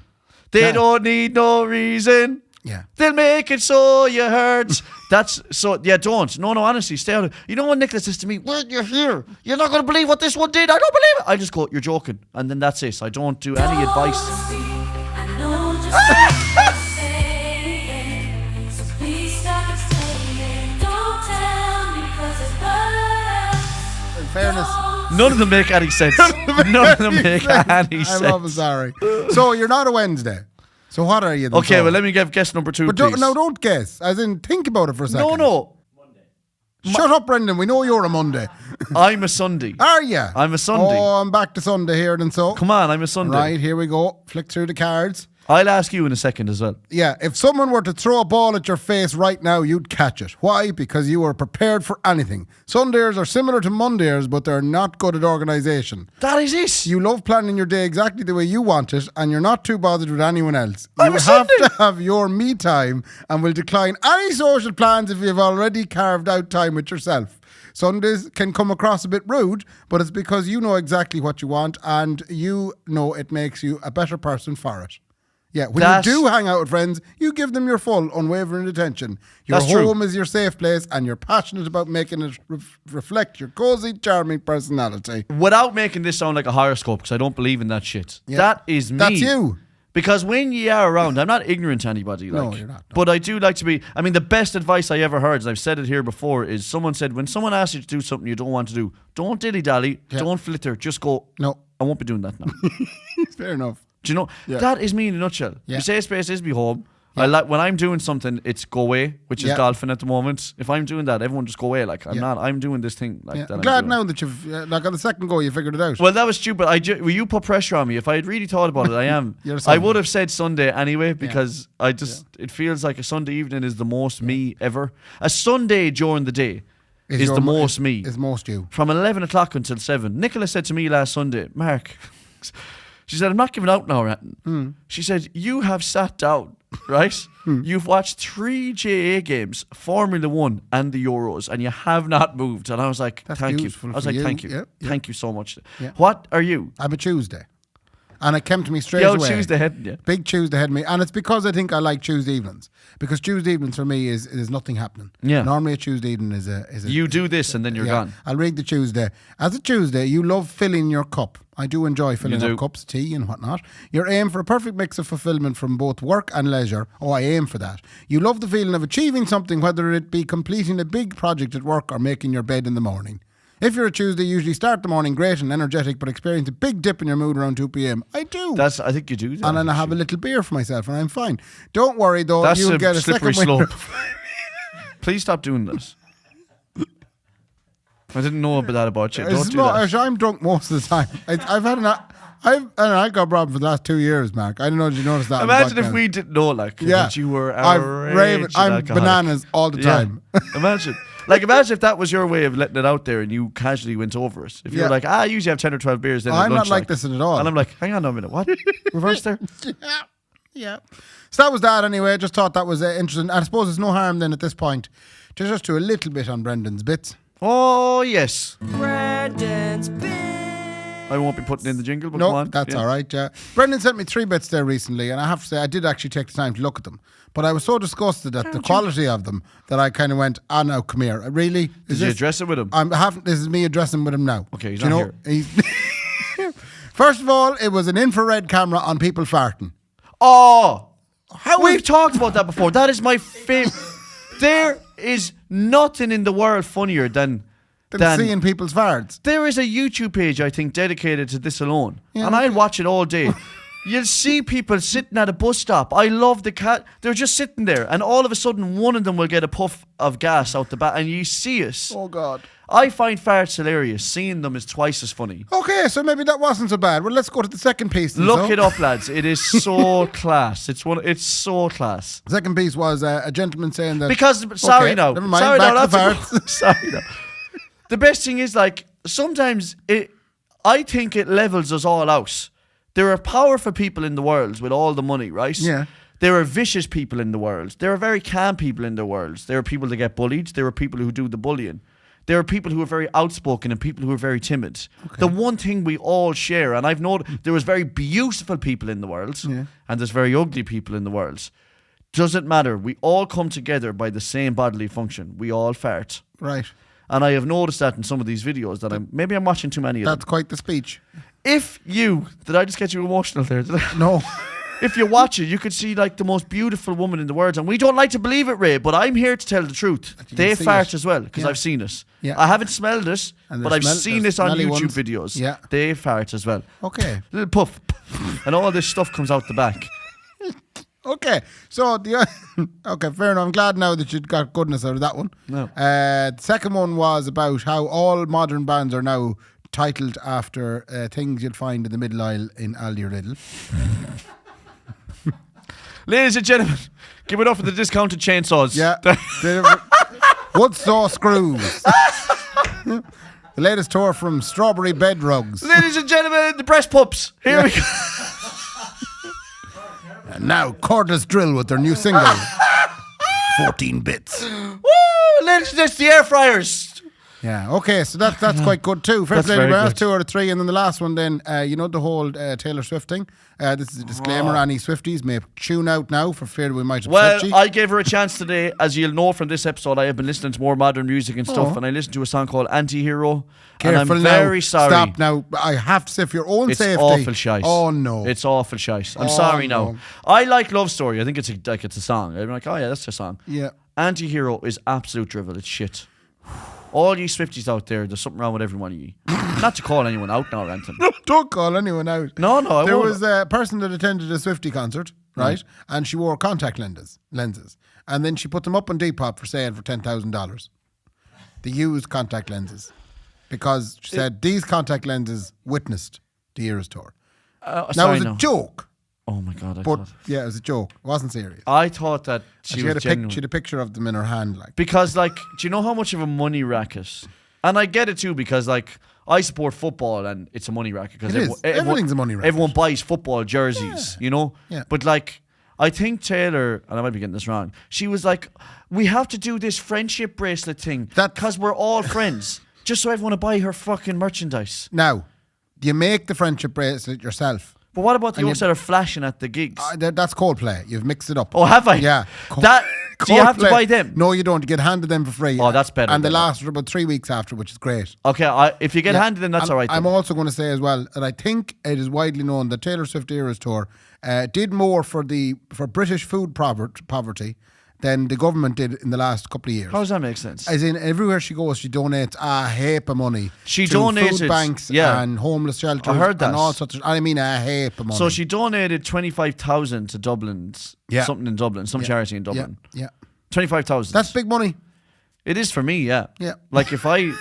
They Yeah. don't need no reason. Yeah. They'll make it so you hurt. That's so. Yeah, don't. No, honestly, stay out of. You know what Nicholas says to me? Well, you're here. You're not going to believe what this one did. I don't believe it. I just go, you're joking, and then that's it. I don't do any advice. In fairness. None of them make any sense. None of them make any sense. I'm sorry. So you're not a Wednesday. So what are you then? Okay, well, let me give guess number 2, But please. don't guess. As in, think about it for a second. No. Shut up, Brendan. We know you're a Monday. I'm a Sunday. Are you? I'm a Sunday. Oh, I'm back to Sunday here then so. Come on, I'm a Sunday. Right, here we go. Flick through the cards. I'll ask you in a second as well. Yeah, if someone were to throw a ball at your face right now, you'd catch it. Why? Because you are prepared for anything. Sundays are similar to Mondays, but they're not good at organisation. That is it. You love planning your day exactly the way you want it, and you're not too bothered with anyone else. I'm You a have Sunday. to have your me time and will decline any social plans if you've already carved out time with yourself. Sundays can come across a bit rude, but it's because you know exactly what you want and you know it makes you a better person for it. Yeah, when you do hang out with friends, you give them your full, unwavering attention. Your That's true. home is your safe place and you're passionate about making it reflect your cosy, charming personality. Without making this sound like a horoscope, because I don't believe in that shit. Yeah. That is me. That's you. Because when you are around, I'm not ignorant to anybody. No, like, you're not, no. But I do like to be. I mean, the best advice I ever heard, and I've said it here before, is someone said, when someone asks you to do something you don't want to do, don't dilly-dally, don't flitter, just go, No. I won't be doing that now. Fair enough. Do you know? Yeah. That is me in a nutshell. Yeah. My safe space is my home. Yeah. I like when I'm doing something, it's go away, which is Yeah. golfing at the moment. If I'm doing that, everyone just go away. Like Yeah. I'm doing this thing. Like Yeah. that I'm glad doing. now that you've, like on the second go, you figured it out. Well, that was stupid. Well, you put pressure on me. If I had really thought about it, I am. You're I Sunday. would have said Sunday anyway because it feels like a Sunday evening is the most me ever. A Sunday during the day is your the most me. Is most you. From 11 o'clock until 7. Nicola said to me last Sunday, Mark, she said, I'm not giving out now, Ratton. She said, you have sat down, right? You've watched 3 GAA games, Formula 1 and the Euros, and you have not moved. And I was like, That's thank you. beautiful I was for like, you. thank you. Yeah, yeah. Thank you so much. Yeah. What are you? I'm a Tuesday. And it came to me straight Yo, away. Tuesday heading, yeah. Big Tuesday ahead of me. And it's because I think I like Tuesday evenings. Because Tuesday evenings for me is nothing happening. Yeah. Normally a Tuesday evening is a You do this and then you're gone. I'll read the Tuesday. As a Tuesday, you love filling your cup. I do enjoy filling You up do. cups, tea and whatnot. You're aim for a perfect mix of fulfillment from both work and leisure. Oh, I aim for that. You love the feeling of achieving something, whether it be completing a big project at work or making your bed in the morning. If you're a Tuesday, you usually start the morning great and energetic, but experience a big dip in your mood around 2 p.m. I do. I think you do. That, and then I have a little beer for myself and I'm fine. Don't worry though, That's you'll a get a slippery second winner. slope. Please stop doing this. I didn't know about that about you. Don't do that. I'm drunk most of the time. I've had an alcohol problem for the last 2 years, Mark. I don't know, did you notice that? on the Imagine if podcast? we didn't know, like, Yeah. that you were I'm outrageous I'm alcoholic. bananas all the Yeah. time. Imagine. Like, imagine if that was your way of letting it out there and you casually went over it. If you Yeah. were like, I usually have 10 or 12 beers then at I'm not lunch, like this at all. And I'm like, hang on a minute, what? Reverse there? Yeah. So that was that anyway. I just thought that was interesting. I suppose there's no harm then at this point to just do a little bit on Brendan's bits. Oh, yes. Brandon's I won't be putting in the jingle, but No, come on. that's Yeah. all right. Brendan sent me 3 bits there recently, and I have to say I did actually take the time to look at them. But I was so disgusted at the quality of them that I kind of went, now come here. Really? Did you address it with him? This is me addressing with him now. Okay, he's Do not First of all, it was an infrared camera on people farting. Oh, How we've is- talked about that before. That is my favorite. There is nothing in the world funnier than seeing people's farts. There is a YouTube page, I think, dedicated to this alone. Yeah, and I'll okay. watch it all day. You'll see people sitting at a bus stop. I love the cat. They're just sitting there, and all of a sudden, one of them will get a puff of gas out the back, and you see it. Oh, God. I find farts hilarious. Seeing them is twice as funny. Okay, so maybe that wasn't so bad. Well, let's go to the second piece. then, Look so. it up, lads. It is so class. It's so class. The second piece was a gentleman saying that... Because sorry Okay, now, never mind, sorry back now, to the that's farts. sorry now. The best thing is, like, sometimes I think it levels us all out. There are powerful people in the world with all the money, right? Yeah. There are vicious people in the world. There are very calm people in the world. There are people that get bullied. There are people who do the bullying. There are people who are very outspoken and people who are very timid. Okay. The one thing we all share, and I've noted there was very beautiful people in the world, and there's very ugly people in the world. Doesn't matter. We all come together by the same bodily function. We all fart. Right. And I have noticed that in some of these videos that maybe I'm watching too many of That's them. quite the speech. Did I just get you emotional there? No. If you watch it, you could see like the most beautiful woman in the world. And we don't like to believe it, Ray, but I'm here to tell the truth. you They can see fart it. as well, because Yeah. I've seen it. Yeah. I haven't smelled it, And but there's I've seen there's it on smelly YouTube ones. videos. Yeah. They fart as well. Okay. Little puff. And all this stuff comes out the back. Okay. So, okay, fair enough. I'm glad now that you got goodness out of that one. No. The second one was about how all modern bands are now titled after things you'd find in the middle aisle in Aldi or Lidl. Ladies and gentlemen, give it up for the discounted chainsaws. Yeah. Woodsaw screws. The latest tour from Strawberry Bed Rugs. Ladies and gentlemen, the breast pups. Here we go. And now cordless drill with their new single, 14 bits. Woo! Ladies, that's the air fryers. Yeah, okay, so that's quite good too. First That's lady, very that's good. 2 out of 3, and then the last one then, you know the whole Taylor Swift thing? This is a disclaimer, any Swifties may tune out now for fear we might upset you. Well, I gave her a chance today. As you'll know from this episode, I have been listening to more modern music and stuff, and I listened to a song called Anti-Hero. Careful and I'm now. very sorry. Stop now. I have to say, for your own It's safety. awful shite. Oh, no. It's awful shite. I'm sorry no. now. I like Love Story. I think it's a song. I'm like, oh yeah, that's a song. Yeah. Anti-Hero is absolute drivel. It's shit. All you Swifties out there, there's something wrong with every one of you. Not to call anyone out now or anything. Don't call anyone out. No, I There won't. was a person that attended a Swiftie concert, right? And she wore contact lenses. And then she put them up on Depop for sale for $10,000. The used contact lenses. Because she said these contact lenses witnessed the Eras tour. Now, sorry, it was a joke. Oh my God, But yeah, it was a joke. It wasn't serious. I thought that She she had was a genuine. she had a picture of them in her hand, like. Because, like, do you know how much of a money racket? And I get it too, because, like, I support football and it's a money racket. Because It is. Everything's a money racket. Everyone buys football jerseys, you know? Yeah. But, like, I think Taylor, and I might be getting this wrong, she was like, we have to do this friendship bracelet thing because we're all friends. Just so everyone will buy her fucking merchandise. Now, you make the friendship bracelet yourself. But what about the And ones that are flashing at the gigs? That's Coldplay. You've mixed it up. Oh, have I? Yeah. Do you have to Coldplay- buy them? No, you don't. You get handed them for free. Oh, that's better And they then. last for about 3 weeks after, which is great. Okay, if you get Yeah. handed them, that's And all right. I'm then. also going to say as well that I think it is widely known that Taylor Swift Eras Tour did more for British food poverty than the government did in the last couple of years. How does that make sense? As in, everywhere she goes, she donates a heap of money. She to donated, food banks yeah. and homeless shelters. I heard that. And all sorts of, I mean, a heap of money. So she donated 25,000 to Dublin's, Yeah. something in Dublin, some charity in Dublin. Yeah. 25,000. That's big money. It is for me, yeah. Yeah. Like if I,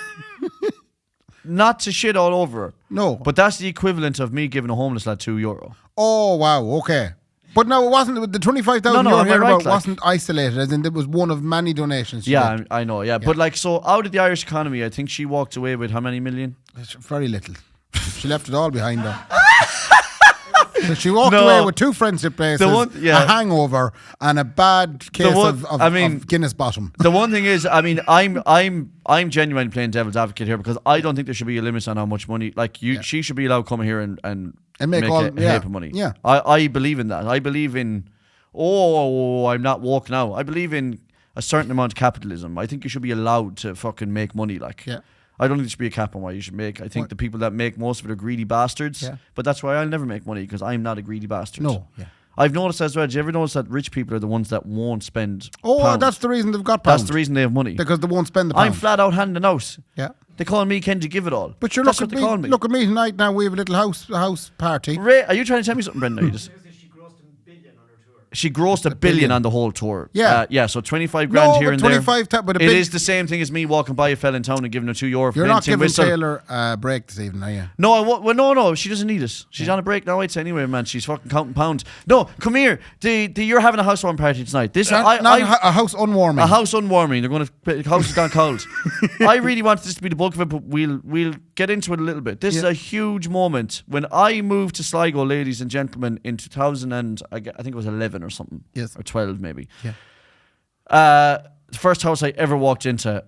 not to shit all over her, No. but that's the equivalent of me giving a homeless lad €2. Oh, wow. Okay. But no, it wasn't. The 25,000 No, you're am I hearing right, about like? wasn't isolated, as in it was one of many donations she Yeah, did. I know, yeah. But like, so out of the Irish economy, I think she walked away with how many million? It's very little. She left it all behind her. So she walked No. away with 2 friendship bracelets, one- yeah. a hangover, and a bad case of Guinness bottom. The one thing is, I mean, I'm genuinely playing devil's advocate here because I don't think there should be a limit on how much money. Like she should be allowed to come here and make all- a yeah, heap of money. yeah. I believe in that. I believe in. Oh, I'm not walking out. I believe in a certain amount of capitalism. I think you should be allowed to fucking make money. Like, Yeah. I don't think there should be a cap on what you should make. I think the people that make most of it are greedy bastards. Yeah. But that's why I'll never make money because I'm not a greedy bastard. No, yeah. I've noticed as well. Do you ever notice that rich people are the ones that won't spend? Oh, pounds? that's the reason they've got pounds. That's the reason they have money. Because they won't spend the pounds. I'm flat out handing out. Yeah. They call me Kendy Give It All. But you're That's look what at they call me. me. Look at me tonight. Now we have a little house party. Ray, are you trying to tell me something, Brendan? You just, She grossed $1 billion on her tour. she grossed $1 billion on the whole tour. Yeah. Yeah. So 25 grand No, here but and there. 25 but a It big- is the same thing as me walking by a fella in town and giving her €2 for You're playing not tin giving whistle. Taylor a break this evening, are you? No, no, she doesn't need it. She's on a break now, I'd say anyway, man. She's fucking counting pounds. No, come here. You're having a housewarming party tonight. This Not a house unwarming. A house unwarming. They're going to. The house has gone cold. I really wanted this to be the bulk of it, but we'll get into it a little bit. This is a huge moment. When I moved to Sligo, ladies and gentlemen, in 2000 and I think it was 11 or something. Yes. Or 12 maybe. Yeah. The first house I ever walked into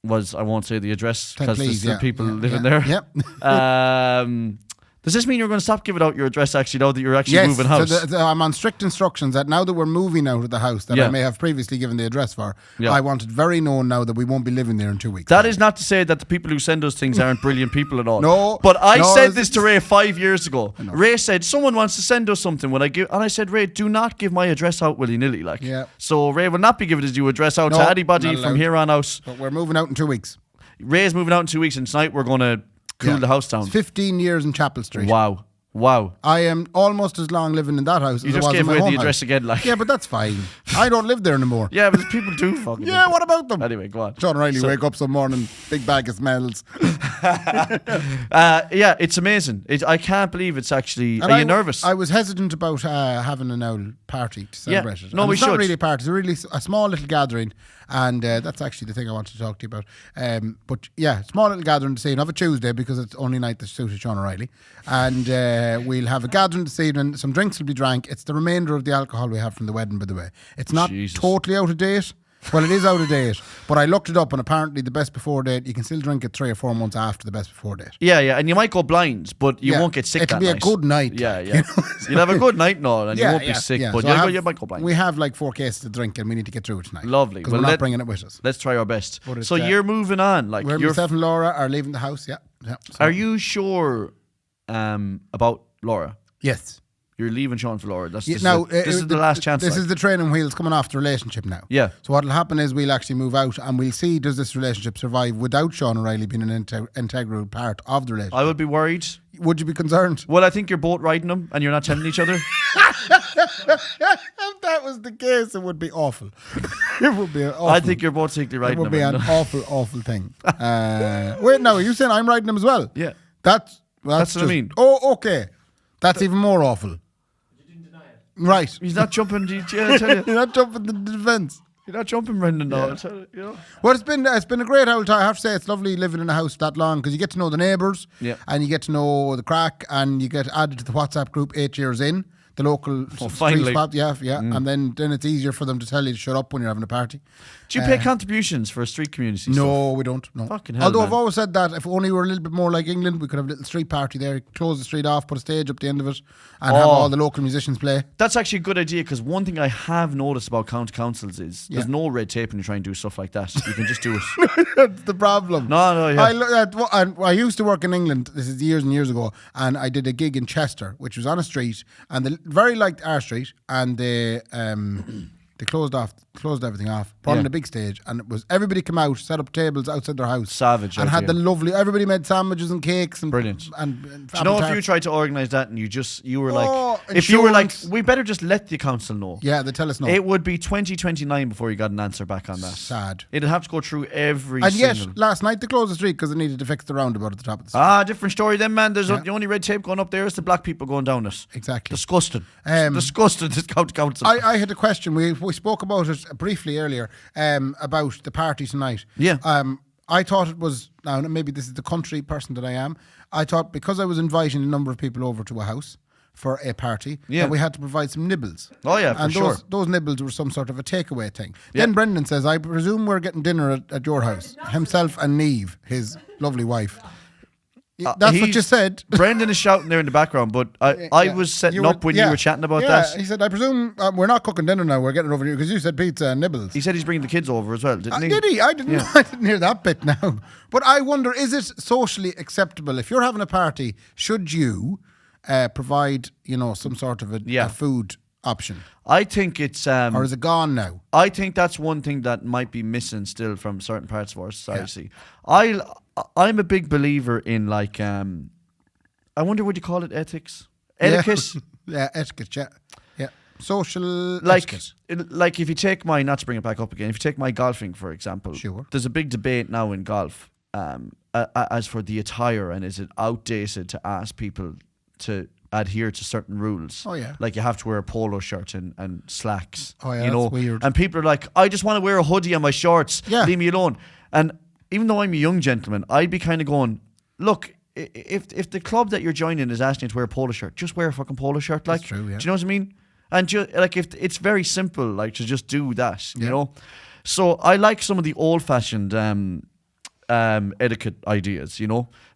was, I won't say the address because there's Please, still yeah, people yeah, living yeah, there. Yep. Does this mean you're going to stop giving out your address actually now that you're actually Yes, moving house? so I'm on strict instructions that now that we're moving out of the house that Yeah. I may have previously given the address for, Yeah. I want it very known now that we won't be living there in 2 weeks. That is not to say that the people who send us things aren't brilliant people at all. No, But I no, said it's- this to Ray 5 years ago. Ray said, someone wants to send us something. And I said, Ray, do not give my address out willy-nilly. Like. Yeah. So Ray will not be giving his new address out No, to anybody not from allowed. here on out. But we're moving out in 2 weeks. Ray's moving out in 2 weeks and tonight we're going to cool Yeah. the house down. It's 15 years in Chapel Street. Wow. I am almost as long living in that house You as I just was gave in my away home the address house. again. Like. Yeah, but that's fine. I don't live there anymore. Yeah, but people do fucking. Yeah, what about them? Anyway, go on. John Riley So- wake up some morning, big bag of smells. Yeah, it's amazing. I can't believe it's actually. Are you nervous? I was hesitant about having an owl party to celebrate it. No, And we it's not should. really a party. It's really a small little gathering, and that's actually the thing I wanted to talk to you about. But yeah, small little gathering this evening of a Tuesday because it's only night that suited Sean O'Reilly, and we'll have a gathering this evening. Some drinks will be drank. It's the remainder of the alcohol we have from the wedding, by the way. It's not totally out of date. Well, it is out of date, but I looked it up, and apparently the best before date, you can still drink it 3 or 4 months after the best before date. Yeah, and you might go blind, but you won't get sick. It'll be a good night. Yeah. You'll have a good night and all, and you won't be sick, but So you might go blind. We have like 4 cases to drink, and we need to get through it tonight. Lovely. Because we're not bringing it with us. Let's try our best. But So you're moving on. Like myself and Laura are leaving the house. Yeah. Are you sure about Laura? Yes. You're leaving Sean for Laura. This is the last chance. This is the training wheels coming off the relationship now. Yeah. So what'll happen is we'll actually move out and we'll see, does this relationship survive without Sean O'Reilly being an integral part of the relationship? I would be worried. Would you be concerned? Well, I think you're both riding them and you're not telling each other. If that was the case, it would be awful. It would be awful. I think you're both secretly It riding would them. be an awful, awful thing. Wait, no, are you saying I'm riding them as well? Yeah. That's what I mean. Oh, okay. That's even more awful. Right. He's not jumping. I tell you. You're not jumping the defence. You're not jumping, Brendan. No, I tell you, you know. Well, it's been a great old time. I have to say, it's lovely living in a house that long because you get to know the neighbours, and you get to know the crack, and you get added to the WhatsApp group 8 years in. The local finally. spot, and then it's easier for them to tell you to shut up when you're having a party. Do you pay contributions for a street community? No, we don't. No. Fucking hell, Although man. I've always said that if only we were a little bit more like England, we could have a little street party there, close the street off, put a stage up the end of it, and have all the local musicians play. That's actually a good idea because one thing I have noticed about county councils is there's no red tape when you try and do stuff like that. You can just do it. That's the problem. No, yeah. I used to work in England. This is years and years ago, and I did a gig in Chester, which was on a street, and they very liked our street, and they closed everything off, put on a big stage, and it was everybody come out, set up tables outside their house, Savage and had the lovely. Everybody made sandwiches and cakes and brilliant. And Do you know if you tried to organise that and you were like, insurance. if you were like, we better just let the council know. Yeah, they tell us no. It would be 2029 before you got an answer back on that. Sad. It'd have to go through every. And single... yet, last night they closed the street because they needed to fix the roundabout at the top of the street. Different story then, man. There's the only red tape going up there is the black people going down it. Exactly. Disgusting. Disgusting. This county council. I had a question. We spoke about it briefly earlier about the party tonight. Yeah. I thought it was, now maybe this is the country person that I am, I thought because I was inviting a number of people over to a house for a party, that we had to provide some nibbles. Oh yeah, for sure. Those nibbles were some sort of a takeaway thing. Then Brendan says, I presume we're getting dinner at your house. Himself and Neve, his lovely wife. That's what you said. Brendan is shouting there in the background, but I was setting up when you were chatting about that. He said, I presume we're not cooking dinner now, we're getting it over here because you said pizza and nibbles. He said he's bringing the kids over as well, didn't he? Did he? I didn't. I didn't hear that bit now. But I wonder, is it socially acceptable if you're having a party? Should you provide, some sort of a food option? I think it's or is it gone now? I think that's one thing that might be missing still from certain parts of our society. I'm a big believer in I wonder what you call it, ethics, etiquette. Yeah, etiquette. Yeah. Social etiquette. Like if you take not to bring it back up again, if you take my golfing for example, sure. There's a big debate now in golf as for the attire and is it outdated to ask people to adhere to certain rules. Oh yeah. Like you have to wear a polo shirt and slacks. Oh yeah, that's weird. And people are like, I just want to wear a hoodie on my shorts. Yeah. Leave me alone. And even though I'm a young gentleman, I'd be kind of going, look, if the club that you're joining is asking you to wear a polo shirt, just wear a fucking polo shirt. Like, that's true, yeah. Do you know what I mean? And if it's very simple, like to just do that, you know. So I like some of the old-fashioned etiquette ideas,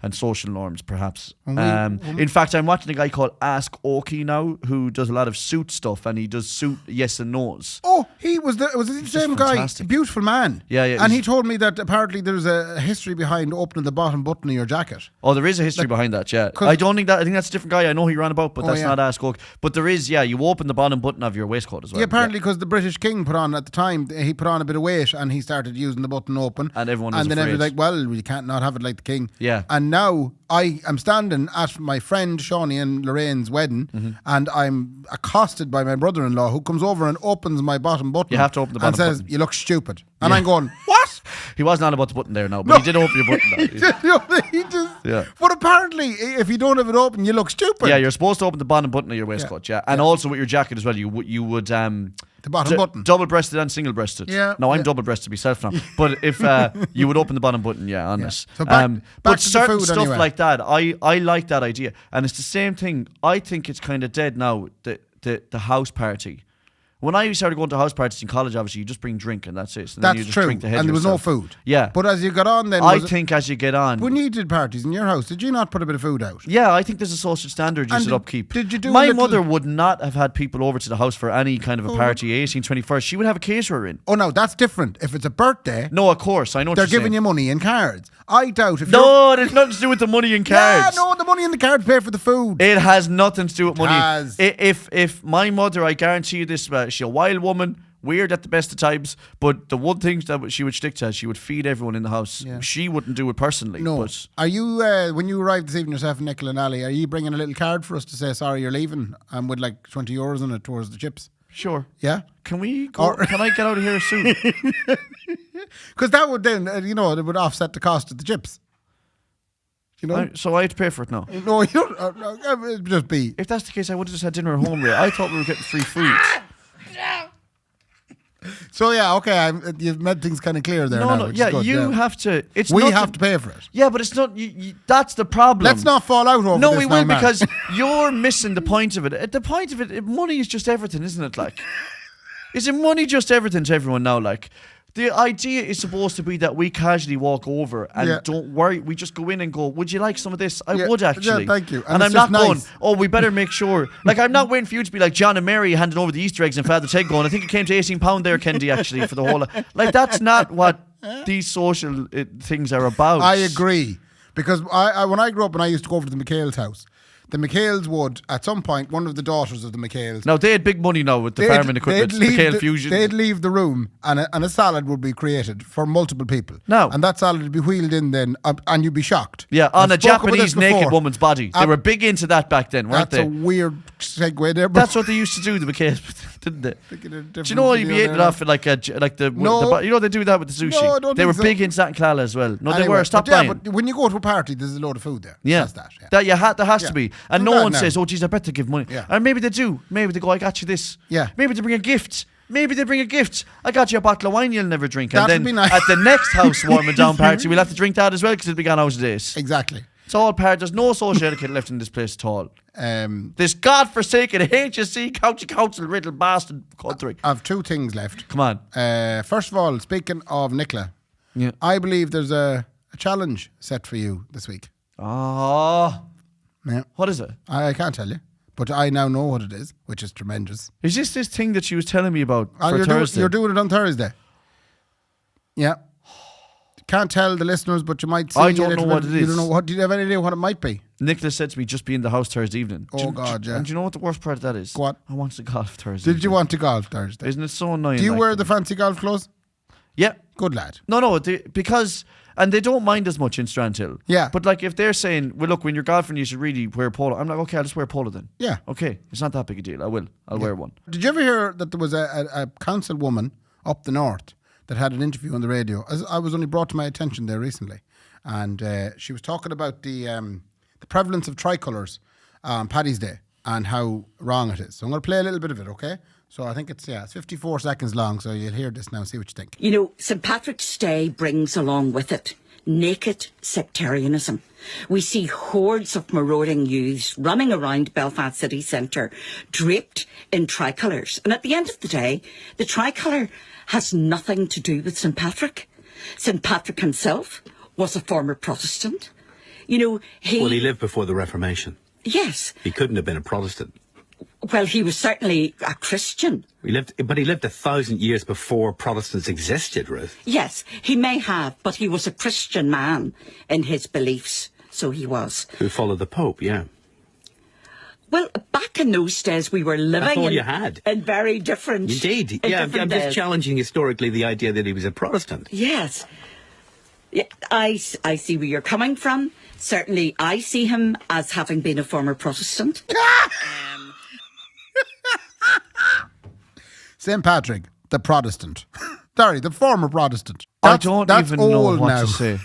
and social norms, perhaps. In fact, I'm watching a guy called Ask Oki now, who does a lot of suit stuff, and he does suit yes and no's. Oh, was the same guy, fantastic. Beautiful man. Yeah. And he told me that apparently there's a history behind opening the bottom button of your jacket. Oh, there is a history behind that, yeah. I think that's a different guy. I know he ran about, but that's not Ask Oki. But there is, you open the bottom button of your waistcoat as well. Yeah, apparently because the British king put on, at the time, he put on a bit of weight and he started using the button open. And everyone was And then afraid. everyone's like, well, we can't not have it like the king. Yeah. And now I am standing at my friend Shawnee and Lorraine's wedding and I'm accosted by my brother-in-law who comes over and opens my bottom button. You have to open the bottom and says, button. you look stupid. And I'm going, what? He wasn't on about the button there now, but he did open your button. He just, Yeah. But apparently, if you don't have it open, you look stupid. Yeah, you're supposed to open the bottom button of your waistcoat, yeah. And also with your jacket as well, you would the bottom button. double-breasted and single-breasted. Yeah. No, I'm double-breasted myself now. But if you would open the bottom button, on this. So back but to the certain food stuff anyway. like that, I like that idea. And it's the same thing. I think it's kind of dead now, the house party. When I started going to house parties in college, obviously, you just bring drink and that's it. And then you That's just true. drink the head And there was no yourself. food. Yeah. But as you got on then... I think as you get on... When you did parties in your house, did you not put a bit of food out? Yeah, I think there's a social standard you And should upkeep. did you do a My little- mother would not have had people over to the house for any kind of a party, 18th, 21st. She would have a caterer in. Oh, no, that's different. If it's a birthday, No, of course, I know what they're you're giving saying. you money in cards. I doubt if you're... No, there's nothing to do with the money in cards. Yeah, no, the money in the cards pay for the food. It has nothing to do with money. has. If my mother, I guarantee you this, she's a wild woman, weird at the best of times, but the one thing that she would stick to is she would feed everyone in the house. Yeah. She wouldn't do it personally. No. But Are you, when you arrive this evening yourself and Nicola and Ali, are you bringing a little card for us to say, sorry, you're leaving, and with like 20 euros on it towards the chips? sure. Yeah? Can we go? Can I get out of here soon? Because that would then, it would offset the cost of the chips. You know? So I have to pay for it now. No, you don't. It would just be. If that's the case, I would have just had dinner at home. Ray. I thought we were getting free food. So yeah, okay, you've made things kind of clear there. No, now, no, which is yeah, good, you have to. It's We nothing- have to pay for it. Yeah, but it's not. That's the problem. Let's not fall out over No, this we now, will man. because you're missing the point of it. The point of it, money is just everything, isn't it? Like, is it money just everything to everyone now? Like, the idea is supposed to be that we casually walk over and Yeah. don't worry. We just go in and go, would you like some of this? I Yeah, would yeah, actually. thank you. And And I'm it's not just going, nice. oh, we better make sure. Like, I'm not waiting for you to be like John and Mary handing over the Easter eggs and Father Ted going, I think it came to £18 there, Kendy, actually, for the whole. Like, that's not what these social things are about. I agree. Because I when I grew up and I used to go over to the McHale's house, the McHale's would, at some point, one of the daughters of the McHale's, Now, they had big money now with the farming equipment, McHale Fusion. They'd leave the room and a salad would be created for multiple people. No. And that salad would be wheeled in then, and you'd be shocked. Yeah, on I've a spoken about this Japanese naked before. woman's body. They were big into that back then, weren't That's they? a weird segue there. But That's what they used to do, the McHale, didn't they? Thinking of Do you different know you'd be video eating it there. off in like the No. you know they do that with the sushi. No, I don't they were think so. big into that in Cala as well. No, they Anyway, were. Stop but yeah, buying. but when you go to a party, there's a load of food there. Yeah, That's that. Yeah. there has Yeah. to be, and Do no that one now. says, "Oh, geez, I bet they give money." Yeah. And maybe they do. Maybe they go, "I got you this." Yeah. Maybe they bring a gift. Maybe they bring a gift. I got you a bottle of wine you'll never drink, That'd and be then nice. at the next housewarming down party, we'll have to drink that as well because it'll be gone out of days. Exactly. It's all part. There's no social etiquette left in this place at all. This godforsaken HSC County Council riddle bastard country. I have two things left. Come on. First of all, speaking of Nicola, Yeah. I believe there's a challenge set for you this week. Oh, Yeah. what is it? I can't tell you, but I now know what it is, which is tremendous. Is this thing that she was telling me about for you're Thursday? you're doing it on Thursday. Yeah. Can't tell the listeners, but you might see. I a don't little know what bit- it You don't is. know what. Do you have any idea what it might be? Nicholas said to me, just be in the house Thursday evening. Oh, God, yeah. And do you know what the worst part of that is? What? I want to golf Thursday. Did you want to golf Thursday? Isn't it so annoying? Do you like wear that? the fancy golf clothes? Yeah. Good lad. No, because... And they don't mind as much in Strandhill. Yeah. But like if they're saying, well, look, when you're golfing, you should really wear polo. I'm like, okay, I'll just wear polo then. Yeah. Okay, it's not that big a deal. I will. I'll wear one. Did you ever hear that there was a councilwoman up the north that had an interview on the radio? I was only brought to my attention there recently, and she was talking about the prevalence of tricolours on Paddy's Day and how wrong it is. So I'm going to play a little bit of it, okay? So I think it's 54 seconds long, so you'll hear this now and see what you think. You know, St. Patrick's Day brings along with it naked sectarianism. We see hordes of marauding youths running around Belfast city centre, draped in tricolours. And at the end of the day, the tricolour has nothing to do with St. Patrick. St. Patrick himself was a former Protestant. You know, Well, he lived before the Reformation. Yes. He couldn't have been a Protestant. Well, he was certainly a Christian. He lived 1,000 years before Protestants existed, Ruth. Yes, he may have, but he was a Christian man in his beliefs. So he was. Who followed the Pope, yeah. Well, back in those days, we were living all in, you had. in very different... Indeed. in Yeah, I'm different just days. challenging historically the idea that he was a Protestant. Yes. Yeah, I see where you're coming from. Certainly, I see him as having been a former Protestant. St. Patrick, the Protestant. Sorry, the former Protestant. I don't that's even know old what now. to say.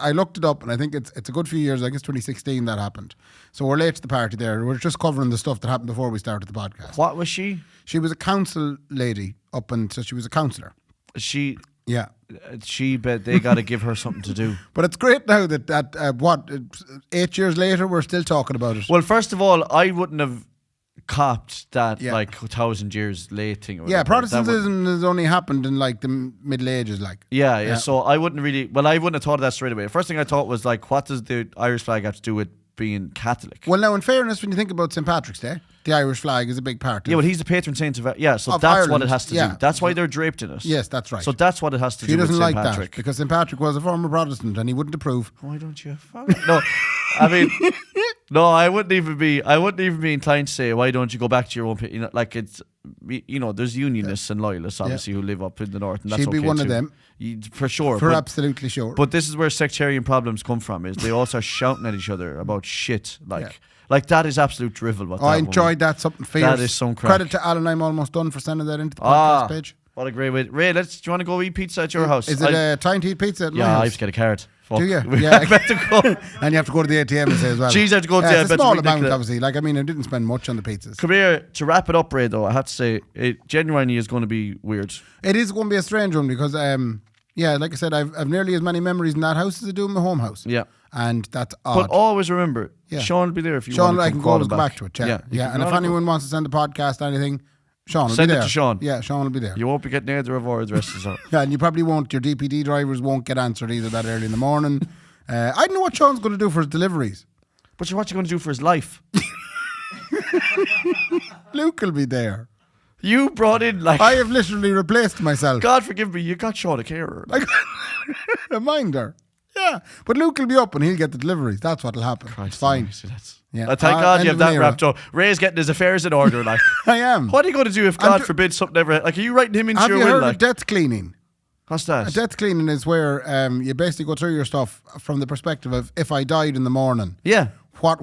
I looked it up, and I think it's a good few years. I guess 2016 that happened. So we're late to the party there. We're just covering the stuff that happened before we started the podcast. What was she? She was a council lady so she was a councillor. She Yeah. Bet they got to give her something to do. But it's great now that 8 years later, we're still talking about it. Well, first of all, I wouldn't have copped that Yeah. like 1,000 years late thing. Or Yeah, whatever. That would- Protestantism has only happened in like the Middle Ages, like. Yeah. So I wouldn't have thought of that straight away. The first thing I thought was like, what does the Irish flag have to do with being Catholic? Well, now, in fairness, when you think about St. Patrick's Day, the Irish flag is a big part of Yeah, but he's the patron saint of so Of that's what Ireland, it has to yeah. do. That's why they're draped in it. Yes, that's right. So that's what it has to She do with doesn't St. like Patrick. that because St. Patrick was a former Protestant and he wouldn't approve. Why don't you? No, I mean, no, I wouldn't even be inclined to say why don't you go back to your own. Like it's, there's unionists and loyalists obviously who live up in the north, and that's She'd be okay one too. of them. For sure. For absolutely sure. But this is where sectarian problems come from. Is they all start shouting at each other about shit. Like that is absolute drivel. What I that enjoyed woman- that, something fierce. That is some crack. Credit to Alan, I'm almost done for sending that into the podcast page. What a great way. Ray, do you want to go eat pizza at your house? Is it a tiny to eat pizza at my Yeah, house? I have to get a card. Fuck. Do you? Yeah. Yeah. Better go. And you have to go to the ATM and say as well. Jeez, I have to go to the It's a ATM, small it's amount, ridiculous. obviously. Like, I mean, I didn't spend much on the pizzas. Come here, to wrap it up, Ray, though, I have to say, it genuinely is going to be weird. It is going to be a strange one because, like I said, I've nearly as many memories in that house as I do in my home house. Yeah. And that's odd. But always remember, Yeah. Sean will be there if you Sean, want to I come can call always him go back to it. Yeah. you Yeah. can And if call him. anyone wants to send a podcast, anything, Sean will Send be it there. to Sean. Yeah, Sean will be there. You won't be getting either of our addresses. Yeah, and you probably won't. Your DPD drivers won't get answered either that early in the morning. I don't know what Sean's going to do for his deliveries. But what you going to do for his life? Luke will be there. You brought in, like, I have literally replaced myself. God forgive me, you got Sean a carer. A minder. Yeah. But Luke will be up and he'll get the deliveries. That's what'll happen. It's fine. Yeah. Thank God End you of have an that era. wrapped up. Ray's getting his affairs in order, like. I am. What are you going to do if, I'm God ju- forbid, something ever... Like, are you writing him into Have your you will, heard like? of death cleaning? What's that? Death cleaning is where you basically go through your stuff from the perspective of if I died in the morning, Yeah.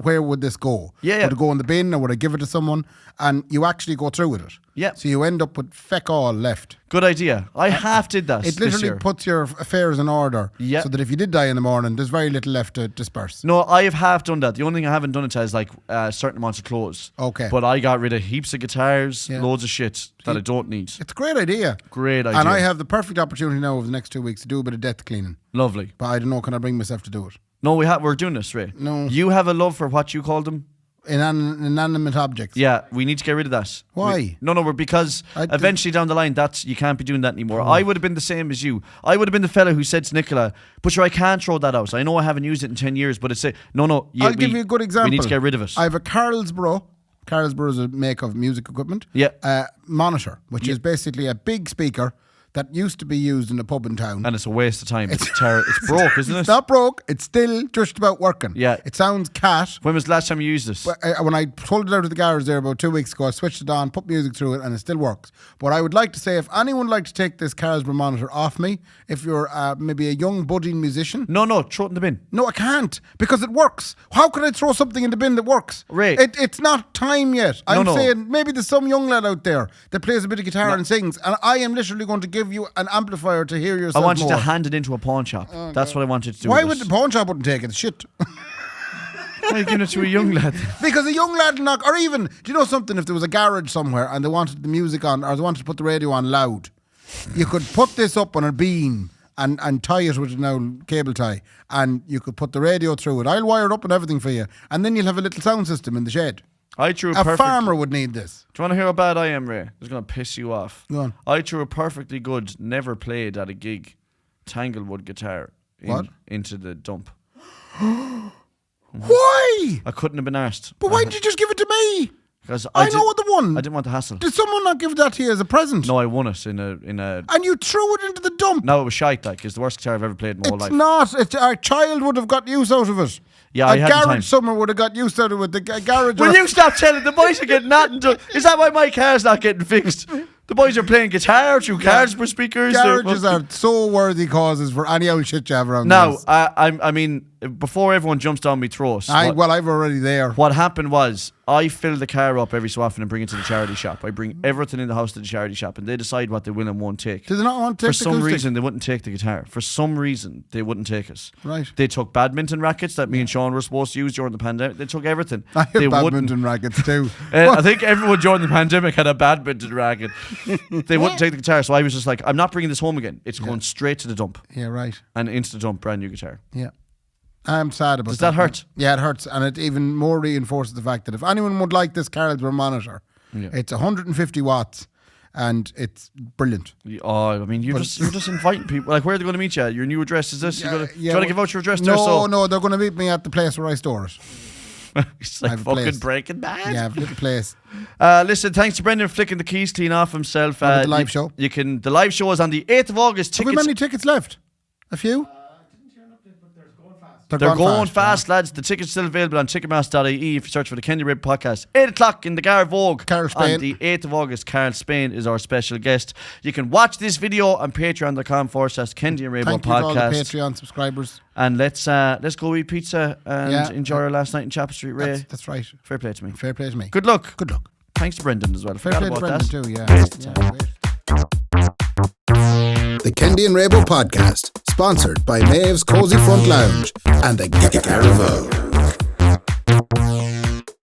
where would this go? Yeah. Would it go in the bin or would I give it to someone? And you actually go through with it. Yeah. So you end up with feck all left. Good idea. I half did that It this literally year. puts your affairs in order. Yeah. So that if you did die in the morning, there's very little left to disperse. No, I have half done that. The only thing I haven't done it to is like certain amounts of clothes. Okay. But I got rid of heaps of guitars, Yeah. loads of shit that I don't need. It's a great idea. Great idea. And I have the perfect opportunity now over the next 2 weeks to do a bit of death cleaning. Lovely. But I don't know, can I bring myself to do it? No, we're doing this, Ray. No. You have a love for what you call them? Inanimate objects. Yeah, we need to get rid of that. Why? We're because I did- eventually down the line, you can't be doing that anymore. I would have been the same as you. I would have been the fella who said to Nicola, but sure, I can't throw that out. I know I haven't used it in 10 years, but it's no. I'll give you a good example. We need to get rid of it. I have a Carlsbro. Carlsbro is a make of music equipment. Yeah. Monitor, which is basically a big speaker that used to be used in a pub in town. And it's a waste of time. It's broke, isn't it? It's not broke. It's still just about working. Yeah. It sounds cat. When was the last time you used this? When I pulled it out of the garage there about 2 weeks ago, I switched it on, put music through it, and it still works. But I would like to say, if anyone would like to take this Carlsbro monitor off me, if you're maybe a young budding musician. No, throw it in the bin. No, I can't, because it works. How can I throw something in the bin that works? Ray. It's not time yet. I'm No. saying maybe there's some young lad out there that plays a bit of guitar and sings, and I am literally going to give you an amplifier to hear I yourself want you more. to hand it into a pawn shop. That's what I want you to do. Why with would it. the pawn shop wouldn't take it? Shit. Why are you giving it to a young lad? Because a young lad knock, or even, do you know something, if there was a garage somewhere and they wanted the music on, or they wanted to put the radio on loud, you could put this up on a beam and tie it with a cable tie, and you could put the radio through it. I'll wire it up and everything for you, and then you'll have a little sound system in the shed. I threw A farmer would need this. Do you want to hear how bad I am, Ray? It's going to piss you off. Go on. I threw a perfectly good, never played at a gig, Tanglewood guitar into the dump. Why? I couldn't have been arsed. But why did you just give it to me? Because I know the one. I didn't want the hassle. Did someone not give that to you as a present? No, I won it in a. And you threw it into the dump? No, it was shite. Like, it's the worst guitar I've ever played in my whole It's life. not. Our child would have got use out of it. Yeah, I a had garage time. summer would have got use out of it. The garage. Will you stop telling the boys are getting nothing done? Is that why my car's not getting fixed? The boys are playing guitar through cars for speakers. Garages are so worthy causes for any old shit you have around. Now, the house. I mean, before everyone jumps down my throat. I've already there. What happened was I fill the car up every so often and bring it to the charity shop. I bring everything in the house to the charity shop, and they decide what they will and won't take. Do they not want to take For the some acoustic? reason, they wouldn't take the guitar. For some reason, they wouldn't take it. Right. They took badminton rackets that me and Sean were supposed to use during the pandemic. They took everything. I have They badminton rackets too. I think everyone during the pandemic had a badminton racket. They wouldn't take the guitar, so I was just like, I'm not bringing this home again. It's going straight to the dump. Yeah, right. And into the dump, brand new guitar. Yeah. I'm sad about Does that hurt? Yeah, it hurts. And it even more reinforces the fact that if anyone would like this Carlsberg monitor, it's 150 watts and it's brilliant. Oh, I mean, you're just inviting people. Like, where are they going to meet you? Your new address is this? Do you want to well, give out your address there? No, they're going to meet me at the place where I store it. It's like I have a fucking place. Breaking Bad. Yeah, I have a little place. Listen, thanks to Brendan for flicking the keys clean off himself. The live show. The live show is on the 8th of August. Have we many tickets left? A few? They're going fast, lads. The tickets still available on Ticketmaster.ie if you search for the Kendy Raybo podcast. 8 o'clock in the Gar Vogue. Carl Spain. On the 8th of August, Carl Spain is our special guest. You can watch this video on patreon.com/Kendy and Raybo Thank you to all the podcast. Patreon subscribers. And let's go eat pizza and enjoy our last night in Chapel Street, Ray. That's right. Fair play to me. Fair play to me. Good luck. Good luck. Thanks to Brendan as well. Fair Forgot play to about Brendan that. too, yeah. The Kendy and Raybo podcast, sponsored by Maeve's Cozy Front Lounge and the Garavogue.